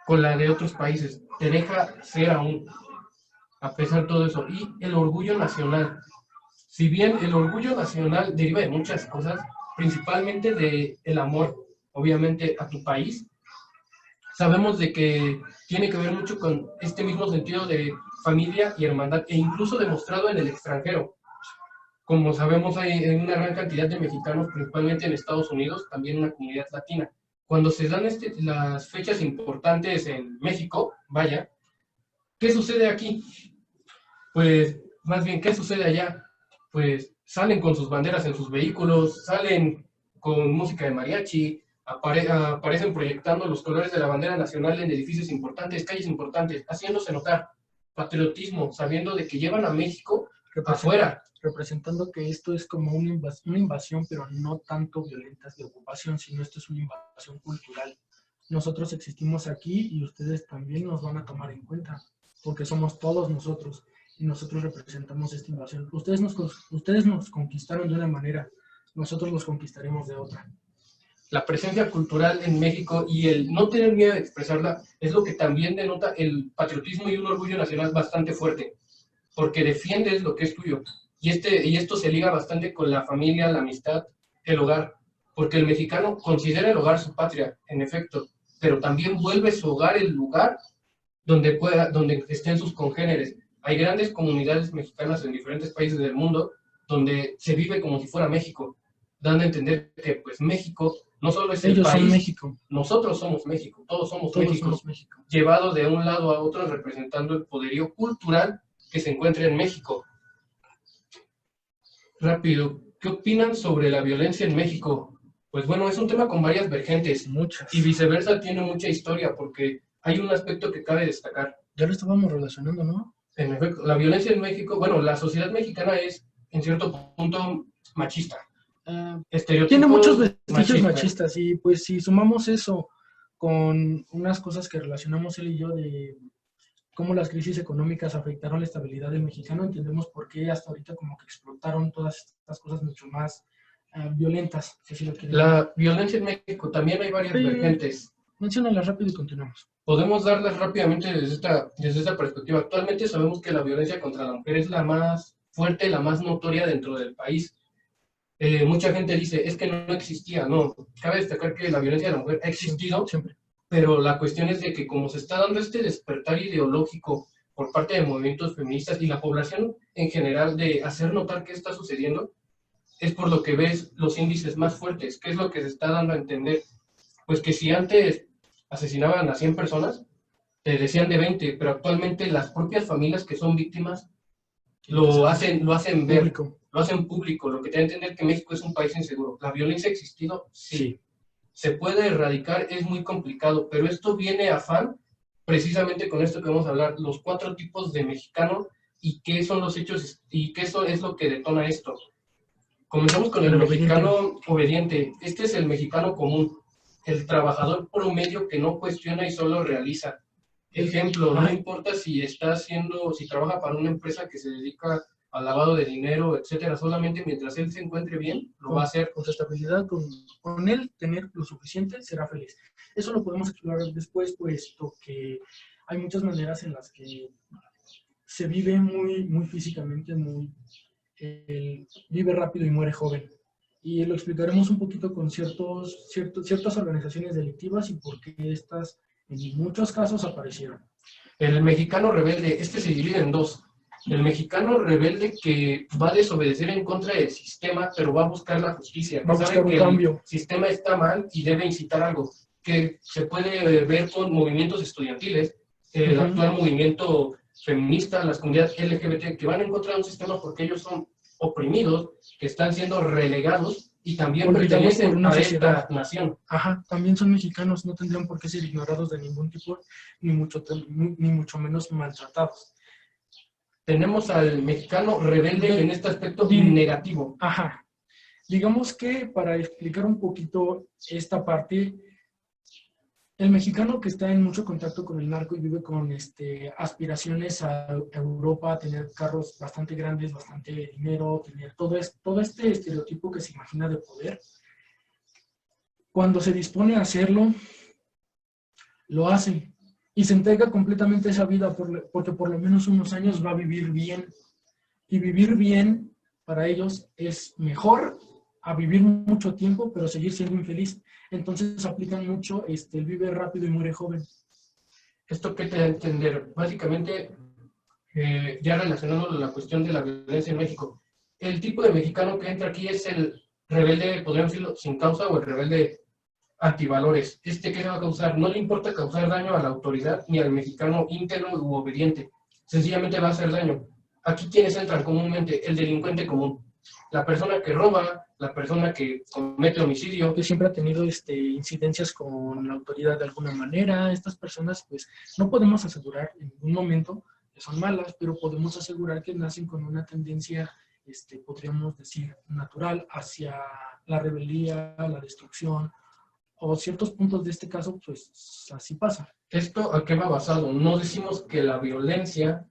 Speaker 1: con la de otros países. Te deja ser aún, a pesar de todo eso. Y el orgullo nacional. Si bien el orgullo nacional deriva de muchas cosas, principalmente del amor, obviamente, a tu país, sabemos de que tiene que ver mucho con este mismo sentido de familia y hermandad, e incluso demostrado en el extranjero. Como sabemos, hay una gran cantidad de mexicanos, principalmente en Estados Unidos, también una comunidad latina. Cuando se dan las fechas importantes en México, vaya, ¿qué sucede aquí? Pues, más bien, ¿qué sucede allá? Pues salen con sus banderas en sus vehículos, salen con música de mariachi, aparecen proyectando los colores de la bandera nacional en edificios importantes, calles importantes, haciéndose notar patriotismo, sabiendo de que llevan a México afuera.
Speaker 2: Representando que esto es como una invasión, pero no tanto violentas de ocupación, sino esto es una invasión cultural. Nosotros existimos aquí y ustedes también nos van a tomar en cuenta, porque somos todos nosotros y nosotros representamos esta invasión. Ustedes nos conquistaron de una manera, nosotros los conquistaremos de otra.
Speaker 1: La presencia cultural en México y el no tener miedo de expresarla es lo que también denota el patriotismo y un orgullo nacional bastante fuerte, porque defiendes lo que es tuyo. Y esto se liga bastante con la familia, la amistad, el hogar, porque el mexicano considera el hogar su patria, en efecto, pero también vuelve su hogar el lugar donde estén sus congéneres. Hay grandes comunidades mexicanas en diferentes países del mundo donde se vive como si fuera México, dando a entender que pues México no solo es el país,
Speaker 2: son México.
Speaker 1: Nosotros somos México, todos somos México, llevados de un lado a otro representando el poderío cultural que se encuentra en México. Rápido, ¿qué opinan sobre la violencia en México? Pues bueno, es un tema con varias vertientes.
Speaker 2: Muchas.
Speaker 1: Y viceversa tiene mucha historia porque hay un aspecto que cabe destacar.
Speaker 2: Ya lo estábamos relacionando, ¿no?
Speaker 1: En efecto, la violencia en México, bueno, la sociedad mexicana es en cierto punto machista.
Speaker 2: Tiene muchos vestigios machistas y pues si sumamos eso con unas cosas que relacionamos él y yo de cómo las crisis económicas afectaron la estabilidad del mexicano, entendemos por qué hasta ahorita como que explotaron todas estas cosas mucho más violentas.
Speaker 1: La violencia en México también hay varias vertientes.
Speaker 2: Menciónalas rápido y continuamos.
Speaker 1: Podemos darlas rápidamente desde esta perspectiva. Actualmente sabemos que la violencia contra la mujer es la más fuerte, la más notoria dentro del país. Mucha gente dice, es que no existía. No, cabe destacar que la violencia de la mujer ha existido
Speaker 2: siempre.
Speaker 1: pero la cuestión es de que como se está dando este despertar ideológico por parte de movimientos feministas y la población en general de hacer notar qué está sucediendo, es por lo que ves los índices más fuertes. ¿Qué es lo que se está dando a entender? Pues que si antes asesinaban a 100 personas, te decían de 20, pero actualmente las propias familias que son víctimas lo hacen ver,
Speaker 2: Público.
Speaker 1: lo hacen público, lo que te da a entender que México es un país inseguro. ¿La violencia ha existido? Sí. ¿Se puede erradicar? Es muy complicado, pero esto viene a afán precisamente con esto que vamos a hablar, los 4 tipos de mexicano y qué son los hechos y qué eso es lo que detona esto. Comenzamos con el mexicano obediente. Este es el mexicano común, el trabajador promedio que no cuestiona y solo realiza. Ejemplo, no importa si está haciendo, si trabaja para una empresa que se dedica al lavado de dinero, etcétera, solamente mientras él se encuentre bien, lo va a hacer.
Speaker 2: Con su estabilidad, con él tener lo suficiente, será feliz. Eso lo podemos explorar después, puesto que hay muchas maneras en las que se vive muy físicamente, vive rápido y muere joven. Y lo explicaremos un poquito con ciertas organizaciones delictivas y por qué estas en muchos casos aparecieron.
Speaker 1: El mexicano rebelde, este se divide en 2. El mexicano rebelde que va a desobedecer en contra del sistema, pero va a buscar la justicia.
Speaker 2: Va a buscar un cambio.
Speaker 1: El sistema está mal y debe incitar algo. Que se puede ver con movimientos estudiantiles, el actual movimiento feminista, las comunidades LGBT, que van en contra de un sistema porque ellos son oprimidos, que están siendo relegados y también pertenecen a esta nación.
Speaker 2: Ajá, también son mexicanos, no tendrían por qué ser ignorados de ningún tipo, ni mucho menos maltratados.
Speaker 1: Tenemos al mexicano rebelde en este aspecto negativo.
Speaker 2: Ajá. Digamos que para explicar un poquito esta parte, el mexicano que está en mucho contacto con el narco y vive con aspiraciones a Europa, a tener carros bastante grandes, bastante dinero, tener todo este estereotipo que se imagina de poder, cuando se dispone a hacerlo, lo hace y se entrega completamente a esa vida porque por lo menos unos años va a vivir bien. Y vivir bien para ellos es mejor a vivir mucho tiempo, pero seguir siendo infeliz. Entonces aplican mucho el vive rápido y muere joven.
Speaker 1: ¿Esto qué te da a entender? Básicamente, ya relacionándolo a la cuestión de la violencia en México, el tipo de mexicano que entra aquí es el rebelde, podríamos decirlo, sin causa, o el rebelde antivalores. ¿Qué va a causar? No le importa causar daño a la autoridad ni al mexicano íntegro u obediente. Sencillamente va a hacer daño. Aquí, ¿quiénes entran comúnmente? El delincuente común. La persona que roba, la persona que comete homicidio.
Speaker 2: Que siempre ha tenido incidencias con la autoridad de alguna manera. Estas personas, pues, no podemos asegurar en ningún momento que son malas, pero podemos asegurar que nacen con una tendencia, podríamos decir, natural hacia la rebeldía, la destrucción, o ciertos puntos de este caso, pues, así pasa.
Speaker 1: ¿Esto a qué va basado? No decimos que la violencia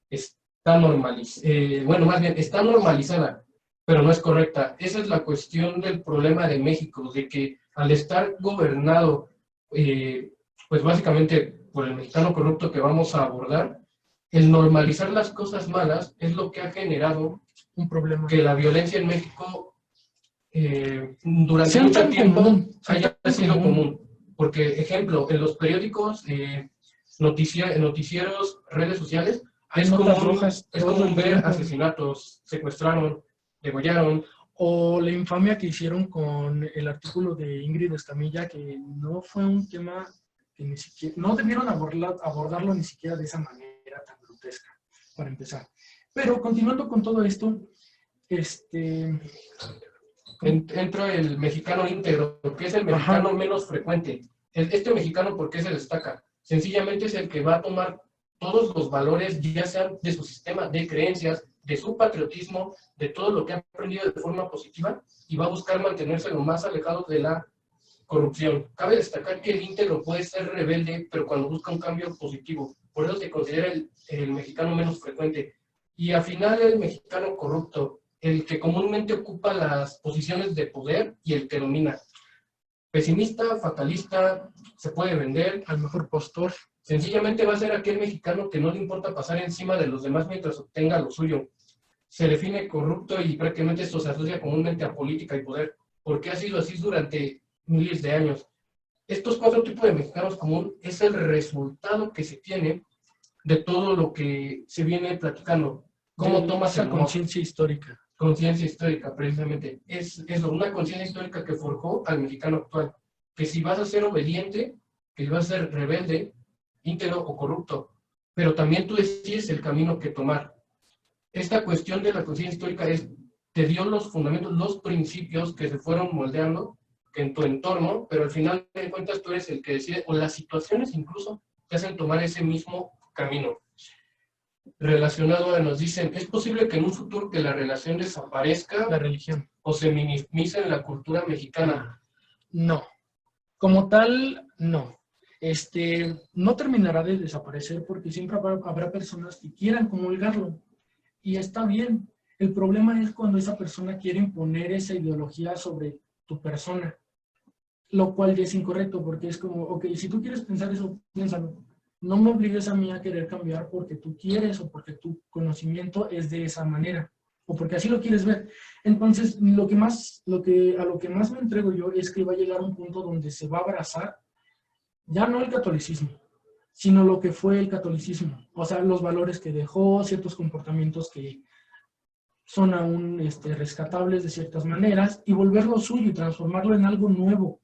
Speaker 1: está normalizada, bueno, más bien, está normalizada, pero no es correcta. Esa es la cuestión del problema de México, de que al estar gobernado, pues básicamente por el mexicano corrupto que vamos a abordar, el normalizar las cosas malas es lo que ha generado
Speaker 2: un problema.
Speaker 1: Que la violencia en México durante mucho tiempo haya sido común. Porque, ejemplo, en los periódicos, noticieros, redes sociales, es común ver asesinatos, secuestraron, degollaron.
Speaker 2: O la infamia que hicieron con el artículo de Ingrid Escamilla, que no fue un tema que ni siquiera, no debieron abordarlo ni siquiera de esa manera tan grotesca, para empezar. Pero continuando con todo esto,
Speaker 1: entra el mexicano íntegro, que es el mexicano menos frecuente. Este mexicano, ¿por qué se destaca? Sencillamente es el que va a tomar todos los valores, ya sean de su sistema de creencias, de su patriotismo, de todo lo que ha aprendido de forma positiva, y va a buscar mantenerse lo más alejado de la corrupción. Cabe destacar que el íntegro puede ser rebelde, pero cuando busca un cambio positivo. Por eso se considera el mexicano menos frecuente. Y al final el mexicano corrupto, el que comúnmente ocupa las posiciones de poder y el que domina. Pesimista, fatalista, se puede vender.
Speaker 2: Al mejor postor.
Speaker 1: Sencillamente va a ser aquel mexicano que no le importa pasar encima de los demás mientras obtenga lo suyo. Se define corrupto y prácticamente esto se asocia comúnmente a política y poder, porque ha sido así durante miles de años. estos 4 tipos de mexicanos común es el resultado que se tiene de todo lo que se viene platicando. ¿Cómo tomas
Speaker 2: esa
Speaker 1: el humor?
Speaker 2: conciencia histórica?
Speaker 1: Conciencia histórica, precisamente. Es una conciencia histórica que forjó al mexicano actual. Que si vas a ser obediente, que si vas a ser rebelde, íntegro o corrupto, pero también tú decides el camino que tomar. Esta cuestión de la conciencia histórica te dio los fundamentos, los principios que se fueron moldeando en tu entorno, pero al final de cuentas tú eres el que decide, o las situaciones incluso te hacen tomar ese mismo camino. Relacionado a, nos dicen, ¿es posible que en un futuro que la relación desaparezca
Speaker 2: La religión.
Speaker 1: o se minimice en la cultura mexicana?
Speaker 2: No. Como tal, no. No terminará de desaparecer porque siempre habrá personas que quieran comulgarlo. Y está bien. El problema es cuando esa persona quiere imponer esa ideología sobre tu persona, lo cual ya es incorrecto porque es como, ok, si tú quieres pensar eso, piénsalo. No me obligues a mí a querer cambiar porque tú quieres o porque tu conocimiento es de esa manera o porque así lo quieres ver. Entonces, a lo que más me entrego yo es que va a llegar un punto donde se va a abrazar ya no el catolicismo, sino lo que fue el catolicismo. O sea, los valores que dejó, ciertos comportamientos que son aún rescatables de ciertas maneras y volverlo suyo y transformarlo en algo nuevo.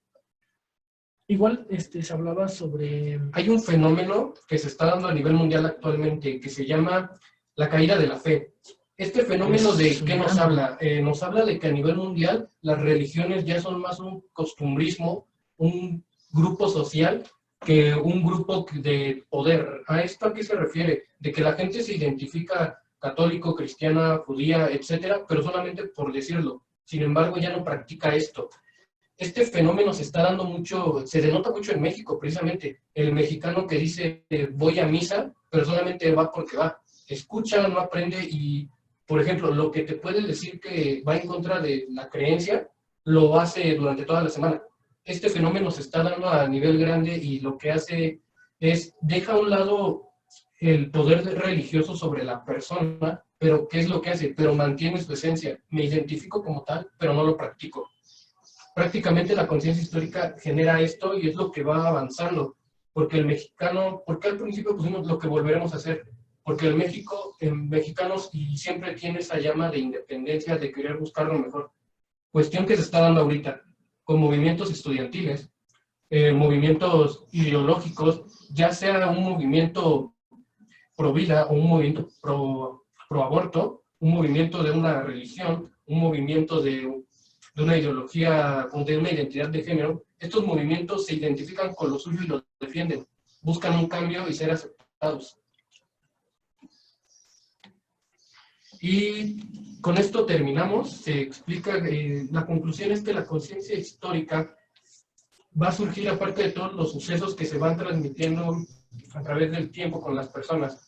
Speaker 2: Igual se hablaba sobre...
Speaker 1: Hay un fenómeno que se está dando a nivel mundial actualmente que se llama la caída de la fe. Este fenómeno, ¿de qué nos habla? Nos habla de que a nivel mundial las religiones ya son más un costumbrismo, un grupo social, que un grupo de poder. ¿A esto a qué se refiere? De que la gente se identifica católico, cristiana, judía, etcétera, pero solamente por decirlo. Sin embargo, ya no practica esto. Este fenómeno se está dando mucho, se denota mucho en México, precisamente. El mexicano que dice, voy a misa, pero solamente va porque va. Escucha, no aprende y, por ejemplo, lo que te puede decir que va en contra de la creencia, lo hace durante toda la semana. Este fenómeno se está dando a nivel grande y lo que hace es, deja a un lado el poder religioso sobre la persona, pero ¿qué es lo que hace? Pero mantiene su esencia. Me identifico como tal, pero no lo practico. Prácticamente la conciencia histórica genera esto y es lo que va avanzando, porque el mexicano, porque al principio pusimos lo que volveremos a hacer, porque el México, en mexicanos y siempre tiene esa llama de independencia, de querer buscar lo mejor, cuestión que se está dando ahorita, con movimientos estudiantiles, movimientos ideológicos, ya sea un movimiento pro vida o un movimiento pro aborto, un movimiento de una religión, un movimiento de una ideología o de una identidad de género, estos movimientos se identifican con lo suyo y lo defienden, buscan un cambio y ser aceptados. Y con esto terminamos. Se explica, la conclusión es que la conciencia histórica va a surgir aparte de todos los sucesos que se van transmitiendo a través del tiempo con las personas.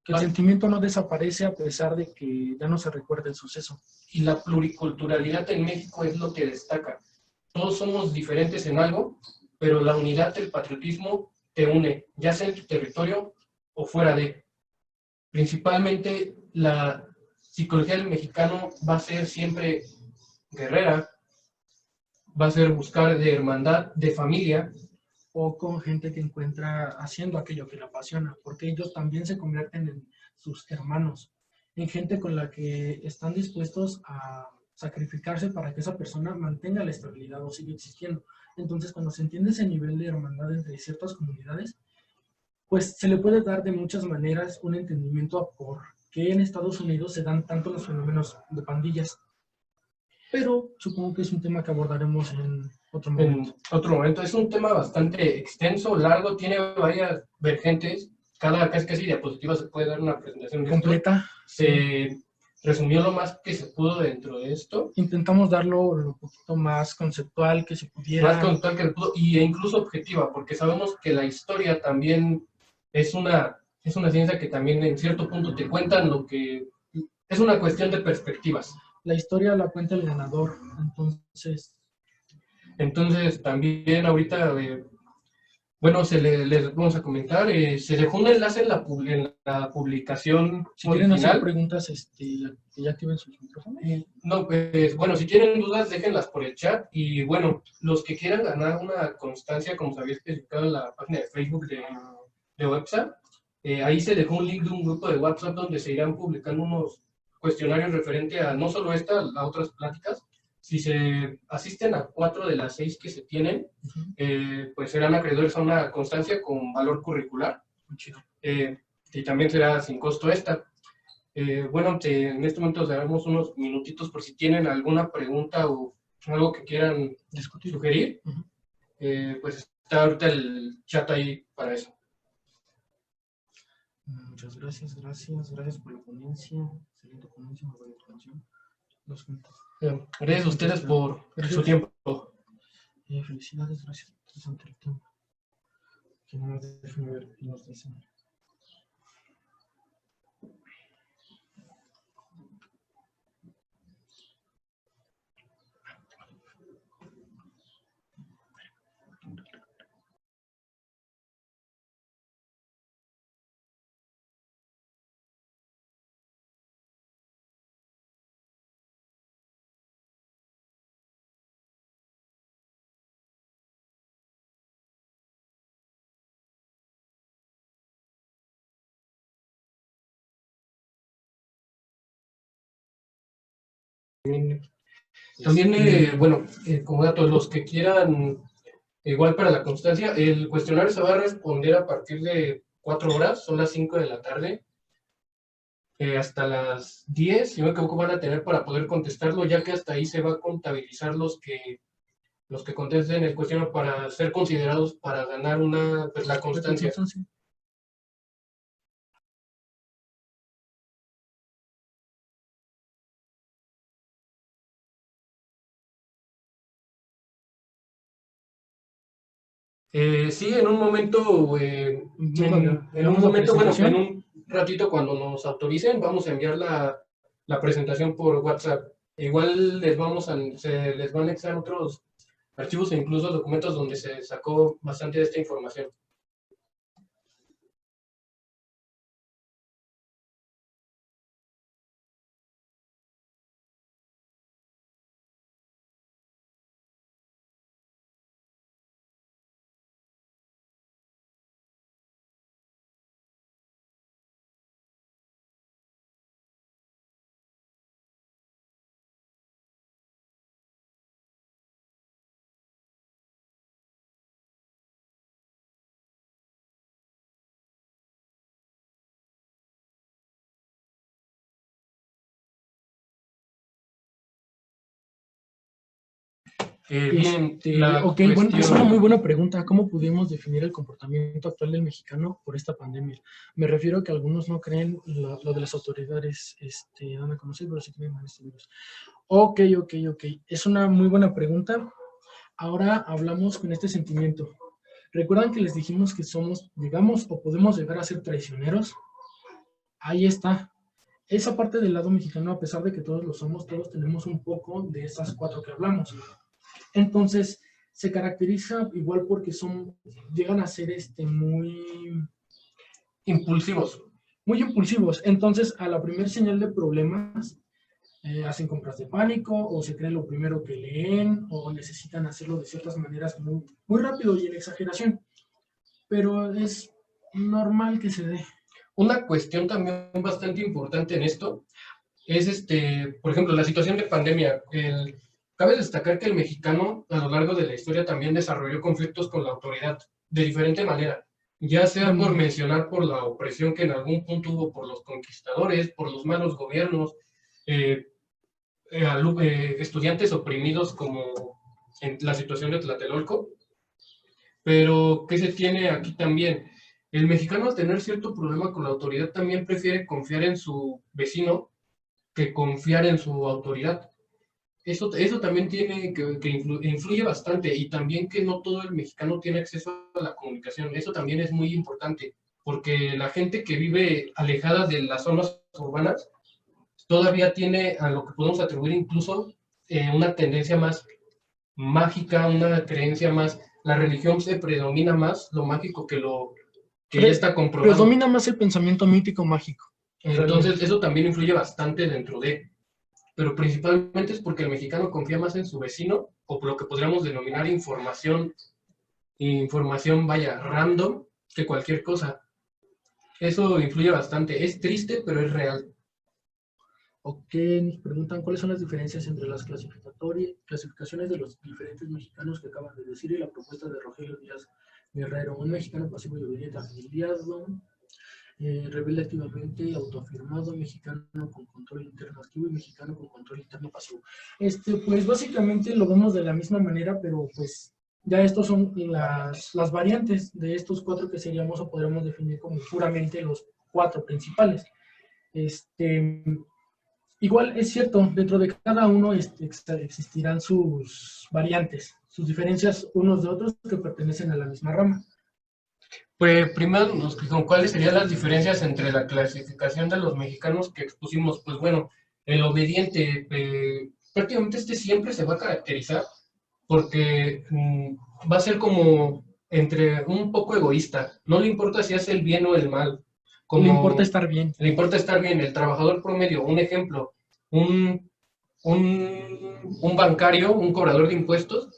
Speaker 2: Que el sentimiento no desaparece a pesar de que ya no se recuerda el suceso.
Speaker 1: Y la pluriculturalidad en México es lo que destaca. Todos somos diferentes en algo, pero la unidad del patriotismo te une, ya sea en tu territorio o fuera de. Principalmente la psicología del mexicano va a ser siempre guerrera, va a ser buscar de hermandad, de familia.
Speaker 2: O con gente que encuentra haciendo aquello que le apasiona, porque ellos también se convierten en sus hermanos, en gente con la que están dispuestos a sacrificarse para que esa persona mantenga la estabilidad o siga existiendo. Entonces, cuando se entiende ese nivel de hermandad entre ciertas comunidades, pues se le puede dar de muchas maneras un entendimiento a por qué en Estados Unidos se dan tanto los fenómenos de pandillas. Pero supongo que es un tema que abordaremos en otro momento.
Speaker 1: En otro momento. Es un tema bastante extenso, largo, tiene varias vergentes. Cada casi diapositiva se puede dar una presentación
Speaker 2: completa.
Speaker 1: Se resumió lo más que se pudo dentro de esto.
Speaker 2: Intentamos darlo lo poquito más conceptual que se pudiera.
Speaker 1: Más conceptual que se pudo, y incluso objetiva, porque sabemos que la historia también es una ciencia que también en cierto punto te cuentan lo que... Es una cuestión de perspectivas.
Speaker 2: La historia la cuenta el ganador, entonces
Speaker 1: también ahorita Bueno, les vamos a comentar, se dejó un enlace en en la publicación
Speaker 2: Si quieren hacer
Speaker 1: original.
Speaker 2: preguntas, que ya activen sus micrófonos.
Speaker 1: No, pues bueno, si tienen dudas, déjenlas por el chat. Y bueno, los que quieran ganar una constancia, como se había especificado en la página de Facebook de WhatsApp, ahí se dejó un link de un grupo de WhatsApp donde se irán publicando unos cuestionarios referente a no solo esta, a otras pláticas. Si se asisten a 4 de las 6 que se tienen, pues serán acreedores a una constancia con valor curricular. Y también será sin costo esta. Bueno, en este momento os daremos unos minutitos por si tienen alguna pregunta o algo que quieran sugerir. Pues está ahorita el chat ahí para eso.
Speaker 2: Muchas gracias por la ponencia. Excelente ponencia, muy buena expansión.
Speaker 1: Gracias a ustedes por su tiempo.
Speaker 2: Felicidades, gracias. Interesante el tema. Que no nos dejen ver y nos dicen.
Speaker 1: También, bueno, como datos, los que quieran, igual para la constancia, el cuestionario se va a responder a partir de 4 horas, son las 5 de la tarde, hasta las 10, si no me equivoco, van a tener para poder contestarlo, ya que hasta ahí se va a contabilizar los que contesten el cuestionario para ser considerados para ganar pues, la constancia. Sí, en un momento, en un ratito cuando nos autoricen, vamos a enviar la presentación por WhatsApp. Igual se les van a anexar otros archivos e incluso documentos donde se sacó bastante de esta información. Bien,
Speaker 2: bueno, es una muy buena pregunta. ¿Cómo pudimos definir el comportamiento actual del mexicano por esta pandemia? Me refiero a que algunos no creen lo de las autoridades dan a conocer, pero sí creen en este virus. Ok. Es una muy buena pregunta. Ahora hablamos con este sentimiento. ¿Recuerdan que les dijimos que llegamos o podemos llegar a ser traicioneros? Ahí está. Esa parte del lado mexicano, a pesar de que todos lo somos, todos tenemos un poco de esas 4 que hablamos. Entonces, se caracteriza igual porque llegan a ser muy
Speaker 1: impulsivos.
Speaker 2: Muy impulsivos. Entonces, a la primera señal de problemas, hacen compras de pánico, o se creen lo primero que leen, o necesitan hacerlo de ciertas maneras muy rápido y en exageración. Pero es normal que se dé.
Speaker 1: Una cuestión también bastante importante en esto es, por ejemplo, la situación de pandemia. Cabe destacar que el mexicano a lo largo de la historia también desarrolló conflictos con la autoridad de diferente manera, ya sea por mencionar por la opresión que en algún punto hubo por los conquistadores, por los malos gobiernos, estudiantes oprimidos como en la situación de Tlatelolco. Pero, ¿qué se tiene aquí también? El mexicano, al tener cierto problema con la autoridad, también prefiere confiar en su vecino que confiar en su autoridad. Eso también influye bastante, y también que no todo el mexicano tiene acceso a la comunicación. Eso también es muy importante, porque la gente que vive alejada de las zonas urbanas todavía tiene a lo que podemos atribuir incluso una tendencia más mágica, una creencia más la religión se predomina más lo mágico que ya está comprobado.
Speaker 2: Predomina más el pensamiento mítico mágico.
Speaker 1: Entonces, eso también influye bastante dentro de, pero principalmente es porque el mexicano confía más en su vecino, o por lo que podríamos denominar información vaya, random, que cualquier cosa. Eso influye bastante. Es triste, pero es real.
Speaker 2: Ok, nos preguntan cuáles son las diferencias entre las clasificaciones de los diferentes mexicanos que acaban de decir y la propuesta de Rogelio Díaz Guerrero, un mexicano pasivo y obediente, afiliado, rebelde activamente, autoafirmado, mexicano con control interno activo y mexicano con control interno pasivo. Pues básicamente lo vemos de la misma manera, pero pues ya estos son las variantes de estos cuatro que seríamos o podríamos definir como puramente los cuatro principales. Igual es cierto, dentro de cada uno existirán sus variantes, sus diferencias unos de otros que pertenecen a la misma rama.
Speaker 1: Pues primero nos fijan cuáles serían las diferencias entre la clasificación de los mexicanos que expusimos. Pues bueno, el obediente, prácticamente siempre se va a caracterizar porque va a ser como entre un poco egoísta. No le importa si hace el bien o el mal.
Speaker 2: Le importa estar bien.
Speaker 1: Le importa estar bien. El trabajador promedio, un ejemplo, un, un bancario, un cobrador de impuestos,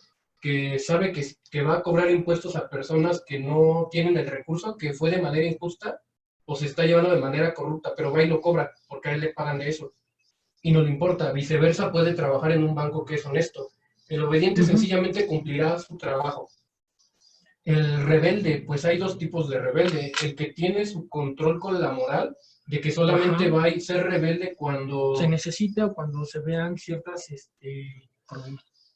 Speaker 1: que sabe que va a cobrar impuestos a personas que no tienen el recurso, que fue de manera injusta o se está llevando de manera corrupta, pero va y lo cobra porque a él le pagan de eso. Y no le importa. Viceversa, puede trabajar en un banco que es honesto. El obediente sencillamente cumplirá su trabajo. El rebelde, pues hay dos tipos de rebelde. El que tiene su control con la moral, de que solamente va a ser rebelde cuando
Speaker 2: se necesita o cuando se vean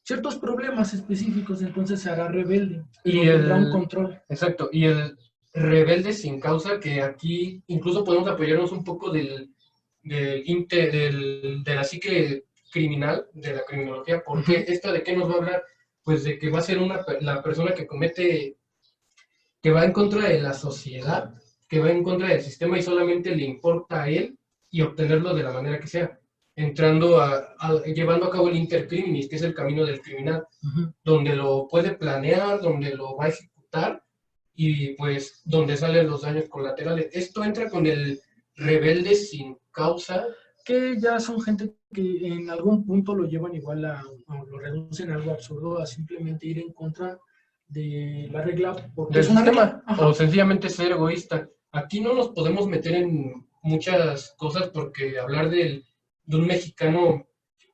Speaker 2: ciertos problemas específicos, entonces se hará rebelde, pero tendrá un control.
Speaker 1: Exacto, y el rebelde sin causa, que aquí incluso podemos apoyarnos un poco de la psique criminal, de la criminología, porque esta de qué nos va a hablar, pues de que va a ser la persona que va en contra de la sociedad, que va en contra del sistema y solamente le importa a él y obtenerlo de la manera que sea, llevando a cabo el intercriminis, que es el camino del criminal, donde lo puede planear, donde lo va a ejecutar y pues donde salen los daños colaterales. Esto entra con el rebelde sin causa.
Speaker 2: Que ya son gente que en algún punto lo llevan igual o lo reducen a algo absurdo, a simplemente ir en contra de la regla porque
Speaker 1: del sistema, o sencillamente ser egoísta. Aquí no nos podemos meter en muchas cosas porque hablar de un mexicano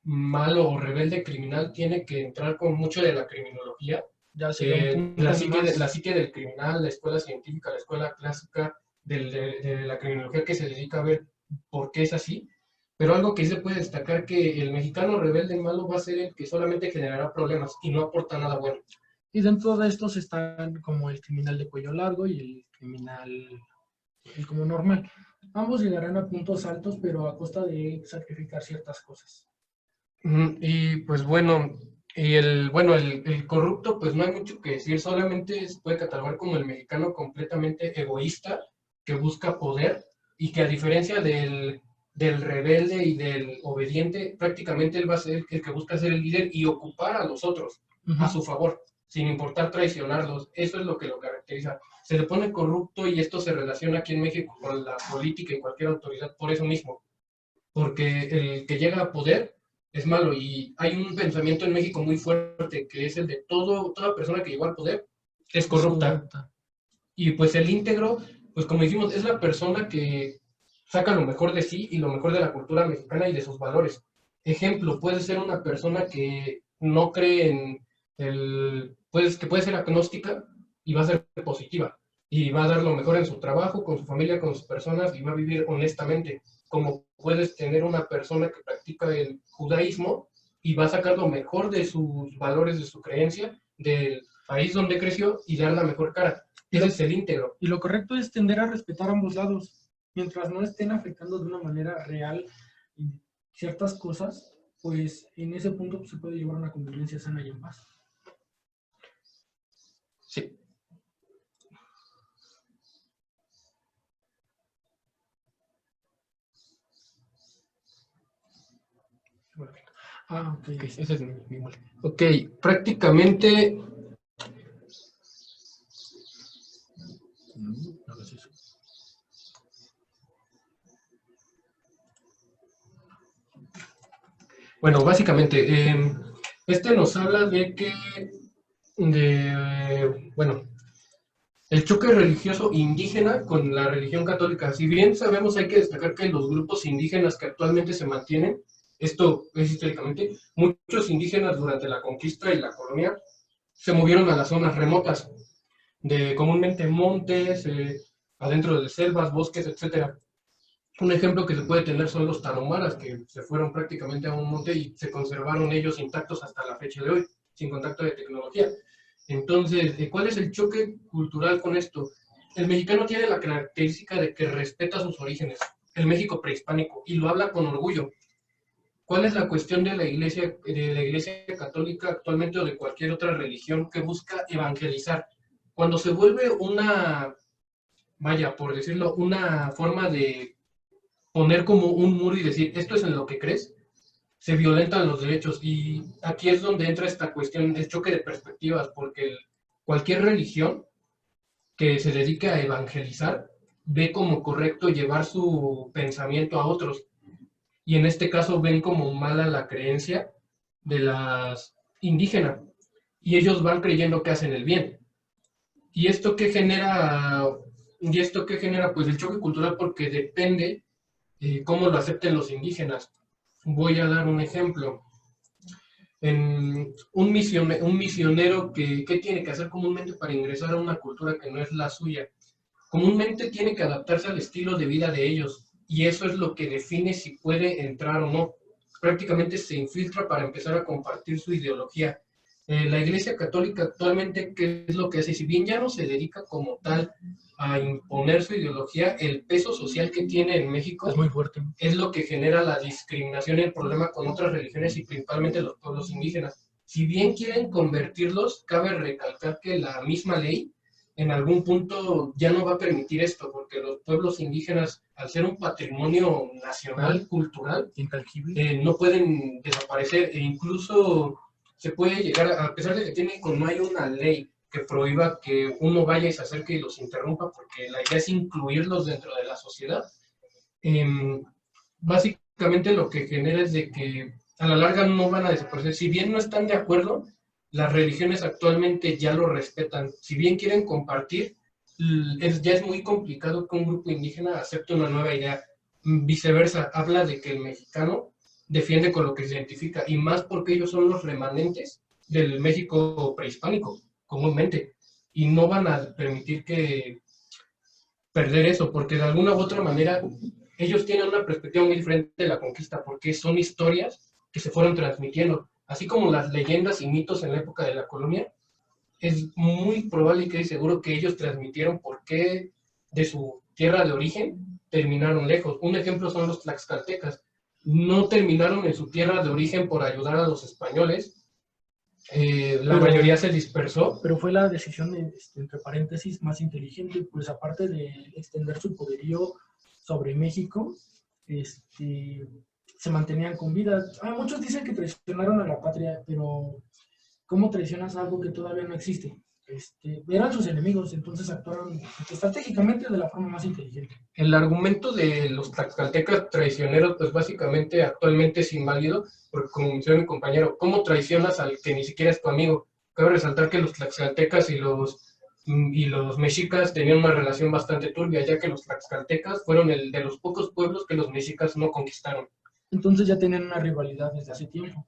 Speaker 1: malo o rebelde criminal tiene que entrar con mucho de la criminología,
Speaker 2: la
Speaker 1: psique del criminal, la escuela científica, la escuela clásica de la criminología que se dedica a ver por qué es así. Pero algo que se puede destacar que el mexicano rebelde malo va a ser el que solamente generará problemas y no aporta nada bueno.
Speaker 2: Y dentro de estos están como el criminal de cuello largo y el criminal como normal. Ambos llegarán a puntos altos, pero a costa de sacrificar ciertas cosas.
Speaker 1: Y pues bueno, el corrupto, pues no hay mucho que decir, solamente se puede catalogar como el mexicano completamente egoísta, que busca poder, y que a diferencia del rebelde y del obediente, prácticamente él va a ser el que busca ser el líder y ocupar a los otros a su favor, sin importar traicionarlos. Eso es lo que lo caracteriza. Se le pone corrupto y esto se relaciona aquí en México con la política y cualquier autoridad por eso mismo, porque el que llega a poder es malo y hay un pensamiento en México muy fuerte que es el de toda persona que llegó al poder es corrupta. Y pues el íntegro, pues como dijimos, es la persona que saca lo mejor de sí y lo mejor de la cultura mexicana y de sus valores. Ejemplo, puede ser una persona que no cree en que puede ser agnóstica y va a ser positiva y va a dar lo mejor en su trabajo, con su familia, con sus personas y va a vivir honestamente. Como puedes tener una persona que practica el judaísmo y va a sacar lo mejor de sus valores, de su creencia, del país donde creció y dar la mejor cara. Ese es el íntegro.
Speaker 2: Y lo correcto es tender a respetar ambos lados, mientras no estén afectando de una manera real ciertas cosas, pues en ese punto se puede llevar una convivencia sana y en paz.
Speaker 1: Sí.
Speaker 2: Ok.
Speaker 1: Ese es mi molde. Ok, prácticamente Bueno, básicamente, este nos habla bueno, el choque religioso indígena con la religión católica. Si bien sabemos, hay que destacar que los grupos indígenas que actualmente se mantienen, esto es históricamente, muchos indígenas durante la conquista y la colonia se movieron a las zonas remotas, de comúnmente montes, adentro de selvas, bosques, etcétera. Un ejemplo que se puede tener son los tarahumaras, que se fueron prácticamente a un monte y se conservaron ellos intactos hasta la fecha de hoy, sin contacto de tecnología. Entonces, ¿cuál es el choque cultural con esto? El mexicano tiene la característica de que respeta sus orígenes, el México prehispánico, y lo habla con orgullo. ¿Cuál es la cuestión de la iglesia católica actualmente o de cualquier otra religión que busca evangelizar? Cuando se vuelve una, vaya, por decirlo, una forma de poner como un muro y decir, esto es en lo que crees, se violentan los derechos. Y aquí es donde entra esta cuestión, de choque de perspectivas, porque cualquier religión que se dedique a evangelizar ve como correcto llevar su pensamiento a otros. Y en este caso ven como mala la creencia de las indígenas. Y ellos van creyendo que hacen el bien. ¿Y esto qué genera? ¿Y esto qué genera? Pues el choque cultural, porque depende cómo lo acepten los indígenas. Voy a dar un ejemplo. Un misionero que, ¿qué tiene que hacer comúnmente para ingresar a una cultura que no es la suya? Comúnmente tiene que adaptarse al estilo de vida de ellos, y eso es lo que define si puede entrar o no. Prácticamente se infiltra para empezar a compartir su ideología. La Iglesia Católica actualmente, ¿qué es lo que hace? Si bien ya no se dedica como tal a imponer su ideología, el peso social que tiene en
Speaker 2: Es
Speaker 1: México
Speaker 2: muy fuerte.
Speaker 1: es lo que genera la discriminación y el problema con otras religiones y principalmente los pueblos indígenas. Si bien quieren convertirlos, cabe recalcar que la misma ley en algún punto ya no va a permitir esto, porque los pueblos indígenas, al ser un patrimonio nacional, cultural, no pueden desaparecer e incluso se puede llegar, a pesar de que no hay una ley que prohíba que uno vaya y se acerque y los interrumpa, porque la idea es incluirlos dentro de la sociedad. Eh, Básicamente lo que genera es de que a la larga no van a desaparecer. Si bien no están de acuerdo, las religiones actualmente ya lo respetan. Si bien quieren compartir, ya es muy complicado que un grupo indígena acepte una nueva idea. Viceversa, habla de que el mexicano defiende con lo que se identifica, y más porque ellos son los remanentes del México prehispánico, comúnmente, y no van a permitir que perder eso, porque de alguna u otra manera ellos tienen una perspectiva muy diferente de la conquista, porque son historias que se fueron transmitiendo, así como las leyendas y mitos en la época de la colonia. Es muy probable y casi seguro que ellos transmitieron por qué de su tierra de origen terminaron lejos. Un ejemplo son los tlaxcaltecas. No terminaron en su tierra de origen por ayudar a los españoles. La mayoría se dispersó.
Speaker 2: Pero fue la decisión, entre paréntesis, más inteligente, pues aparte de extender su poderío sobre México, se mantenían con vida. Muchos dicen que traicionaron a la patria, pero ¿cómo traicionas algo que todavía no existe? Eran sus enemigos, entonces actuaron estratégicamente de la forma más inteligente.
Speaker 1: El argumento de los tlaxcaltecas traicioneros, pues básicamente actualmente es inválido, porque como mencionó mi compañero, ¿cómo traicionas al que ni siquiera es tu amigo? Cabe resaltar que los tlaxcaltecas y los mexicas tenían una relación bastante turbia, ya que los tlaxcaltecas fueron el de los pocos pueblos que los mexicas no conquistaron.
Speaker 2: Entonces ya tenían una rivalidad desde hace tiempo.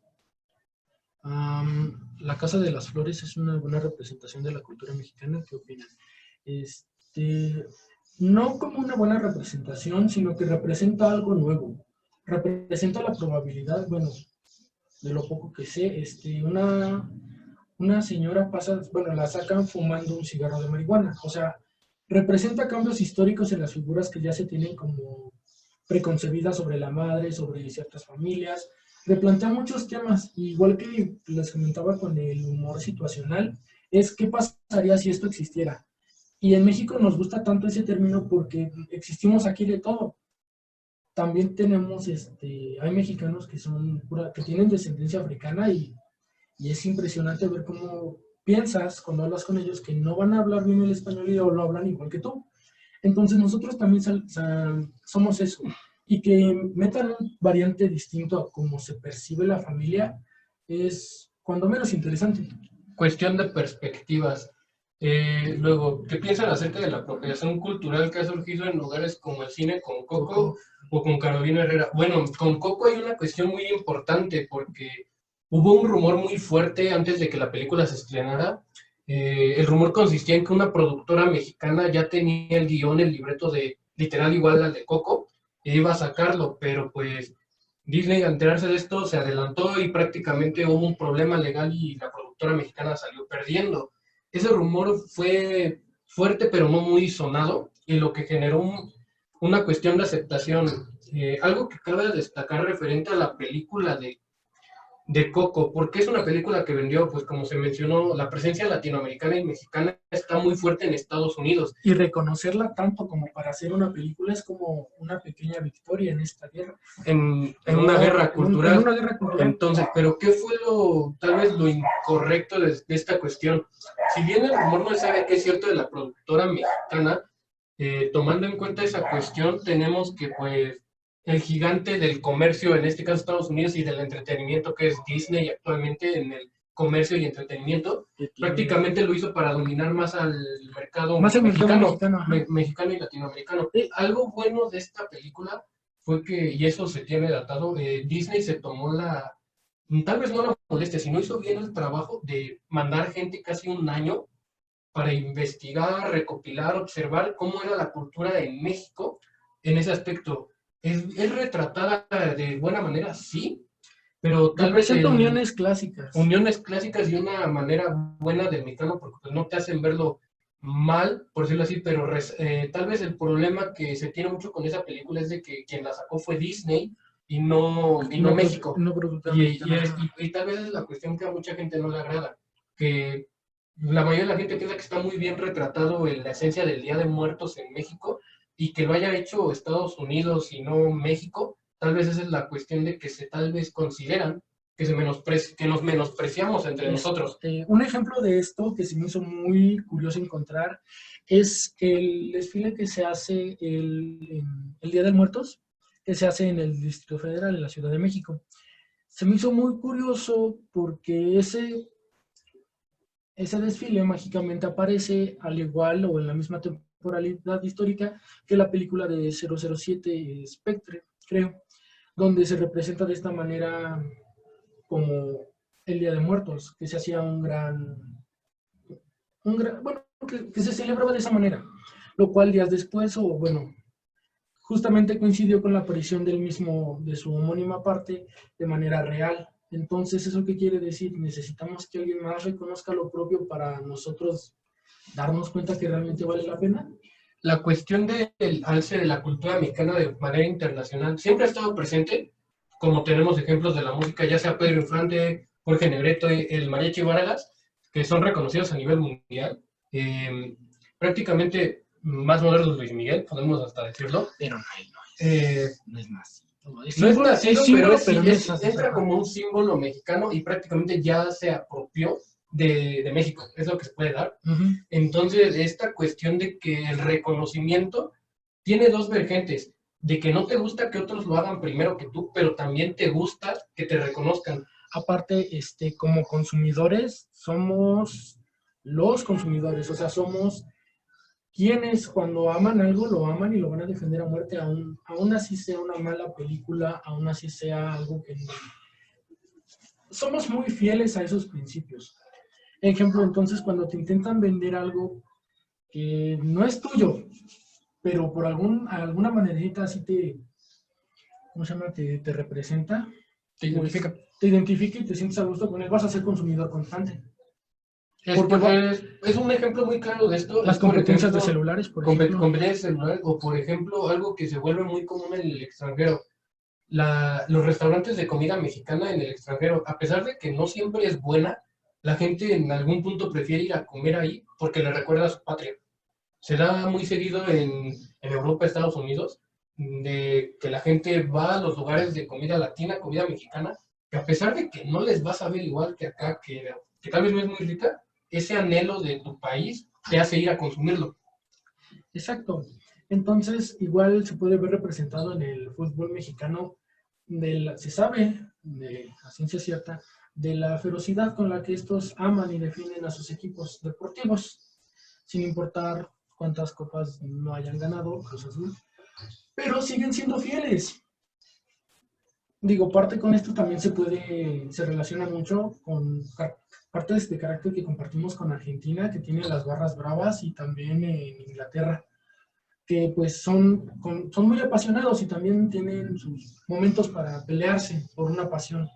Speaker 2: La Casa de las Flores es una buena representación de la cultura mexicana. ¿Qué opinan? No como una buena representación, sino que representa algo nuevo. Representa la probabilidad, bueno, de lo poco que sé, una señora pasa, bueno, la sacan fumando un cigarro de marihuana. O sea, representa cambios históricos en las figuras que ya se tienen como preconcebidas sobre la madre, sobre ciertas familias. Replantea muchos temas, igual que les comentaba con el humor situacional, es qué pasaría si esto existiera. Y en México nos gusta tanto ese término porque existimos aquí de todo. También tenemos, hay mexicanos que tienen descendencia africana y es impresionante ver cómo piensas cuando hablas con ellos que no van a hablar bien el español y lo hablan igual que tú. Entonces nosotros también somos eso. y que metan un variante distinto a cómo se percibe la familia es cuando menos interesante.
Speaker 1: Cuestión de perspectivas. Luego, ¿qué piensan acerca de la apropiación cultural que ha surgido en lugares como el cine con Coco o con Carolina Herrera? Bueno, con Coco hay una cuestión muy importante porque hubo un rumor muy fuerte antes de que la película se estrenara. El rumor consistía en que una productora mexicana ya tenía el guión, el libreto de literal igual al de Coco, e iba a sacarlo, pero pues Disney, al enterarse de esto, se adelantó y prácticamente hubo un problema legal y la productora mexicana salió perdiendo. Ese rumor fue fuerte, pero no muy sonado, y lo que generó una cuestión de aceptación. Algo que cabe destacar referente a la película de Coco, porque es una película que vendió, pues como se mencionó, la presencia latinoamericana y mexicana está muy fuerte en Estados Unidos.
Speaker 2: Y reconocerla tanto como para hacer una película es como una pequeña victoria en esta guerra.
Speaker 1: En una guerra cultural.
Speaker 2: En una guerra cultural.
Speaker 1: Entonces, ¿pero qué fue tal vez lo incorrecto de esta cuestión? Si bien el rumor no se sabe qué es cierto de la productora mexicana, tomando en cuenta esa cuestión, tenemos que pues el gigante del comercio, en este caso Estados Unidos, y del entretenimiento, que es Disney actualmente en el comercio y entretenimiento, prácticamente lo hizo para dominar más al mercado
Speaker 2: más
Speaker 1: mexicano y latinoamericano. Algo bueno de esta película fue que, y eso se tiene datado, Disney se tomó tal vez no la molestia, sino hizo bien el trabajo de mandar gente casi un año para investigar, recopilar, observar cómo era la cultura en México en ese aspecto. ¿Es retratada de buena manera? Sí, pero tal vez...
Speaker 2: Representa uniones clásicas.
Speaker 1: Uniones clásicas y una manera buena del mexicano, porque pues, no te hacen verlo mal, por decirlo así, pero tal vez el problema que se tiene mucho con esa película es de que quien la sacó fue Disney y no México. Y tal vez es la cuestión que a mucha gente no le agrada, que la mayoría de la gente piensa que está muy bien retratado en la esencia del Día de Muertos en México y que lo haya hecho Estados Unidos y no México. Tal vez esa es la cuestión de que se tal vez consideran que nos menospreciamos entre nosotros.
Speaker 2: Un ejemplo de esto que se me hizo muy curioso encontrar es el desfile que se hace el Día de Muertos, que se hace en el Distrito Federal, en la Ciudad de México. Se me hizo muy curioso porque ese desfile mágicamente aparece al igual o en la misma temporalidad histórica que la película de 007 Spectre, creo, donde se representa de esta manera como el Día de Muertos, que se hacía bueno, que se celebraba de esa manera, lo cual días después, o bueno, justamente coincidió con la aparición de su homónima parte de manera real. Entonces, ¿eso qué quiere decir? Necesitamos que alguien más reconozca lo propio para nosotros darnos cuenta que realmente vale la pena.
Speaker 1: La cuestión del alce de la cultura mexicana de manera internacional siempre ha estado presente, como tenemos ejemplos de la música, ya sea Pedro Infante, Jorge Negrete, el Mariachi Vargas, que son reconocidos a nivel mundial. Prácticamente más modernos Luis Miguel, podemos hasta decirlo.
Speaker 2: Pero no es más.
Speaker 1: No es nacido, pero entra como un símbolo mexicano y prácticamente ya se apropió de México, es lo que se puede dar. Entonces, esta cuestión de que el reconocimiento tiene dos vertientes, de que no te gusta que otros lo hagan primero que tú, pero también te gusta que te reconozcan.
Speaker 2: Aparte, como consumidores, somos los consumidores, o sea, somos quienes cuando aman algo, lo aman y lo van a defender a muerte, aún así sea una mala película, aún así sea algo que no. Somos muy fieles a esos principios. Ejemplo, entonces, cuando te intentan vender algo que no es tuyo, pero por alguna manerita así ¿cómo se llama? Te representa.
Speaker 1: Te identifica.
Speaker 2: Te identifica y te sientes a gusto con él, vas a ser consumidor constante.
Speaker 1: Porque es un ejemplo muy claro de esto.
Speaker 2: Las competencias de celulares, por ejemplo.
Speaker 1: Competencias celulares, o por ejemplo, algo que se vuelve muy común en el extranjero. Los restaurantes de comida mexicana en el extranjero, a pesar de que no siempre es buena, la gente en algún punto prefiere ir a comer ahí porque le recuerda a su patria. Se da muy seguido en Europa, Estados Unidos, de que la gente va a los lugares de comida latina, comida mexicana, que a pesar de que no les va a saber igual que acá, que tal vez no es muy rica, ese anhelo de tu país te hace ir a consumirlo.
Speaker 2: Exacto. Entonces, igual se puede ver representado en el fútbol mexicano, se sabe, de a ciencia cierta, de la ferocidad con la que estos aman y defienden a sus equipos deportivos, sin importar cuántas copas no hayan ganado, Cruz Azul, pero siguen siendo fieles. Digo, parte con esto también se relaciona mucho con partes de carácter que compartimos con Argentina, que tiene las barras bravas, y también en Inglaterra, que pues son muy apasionados y también tienen sus momentos para pelearse por una pasión.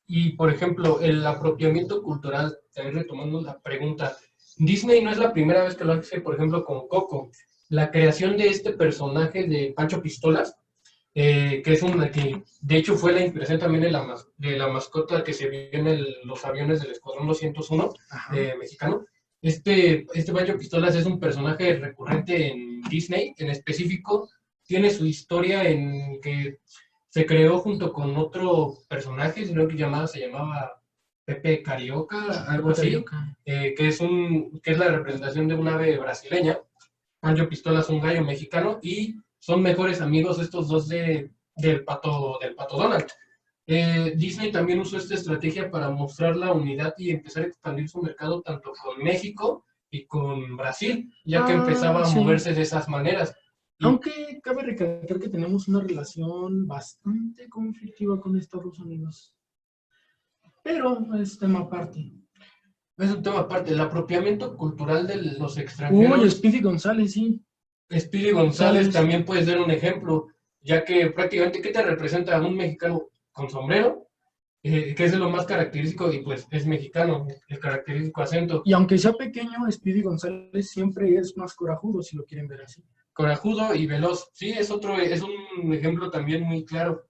Speaker 1: Y, por ejemplo, el apropiamiento cultural, también retomando la pregunta, Disney no es la primera vez que lo hace, por ejemplo, con Coco. La creación de este personaje de Pancho Pistolas, que es que de hecho fue la inspiración también de la mascota que se vio en los aviones del Escuadrón 201 mexicano. Este Pancho Pistolas es un personaje recurrente en Disney, en específico tiene su historia en que se creó junto con otro personaje, sino que se llamaba Pepe Carioca, algo así, que es la representación de un ave brasileña. Pancho Pistolas es un gallo mexicano y son mejores amigos estos dos del pato Donald. Disney también usó esta estrategia para mostrar la unidad y empezar a expandir su mercado tanto con México y con Brasil, ya que empezaba a moverse de esas maneras.
Speaker 2: Aunque cabe recalcar que tenemos una relación bastante conflictiva con Estados Unidos. Pero es tema aparte.
Speaker 1: Es un tema aparte. El apropiamiento cultural de los extranjeros.
Speaker 2: Uy, Speedy González, sí.
Speaker 1: Speedy González también puede ser un ejemplo, ya que prácticamente, ¿qué te representa un mexicano con sombrero? Que es de lo más característico, y pues es mexicano, el característico acento.
Speaker 2: Y aunque sea pequeño, Speedy González siempre es más corajudo, si lo quieren ver así.
Speaker 1: Corajudo y veloz. Sí, es un ejemplo también muy claro.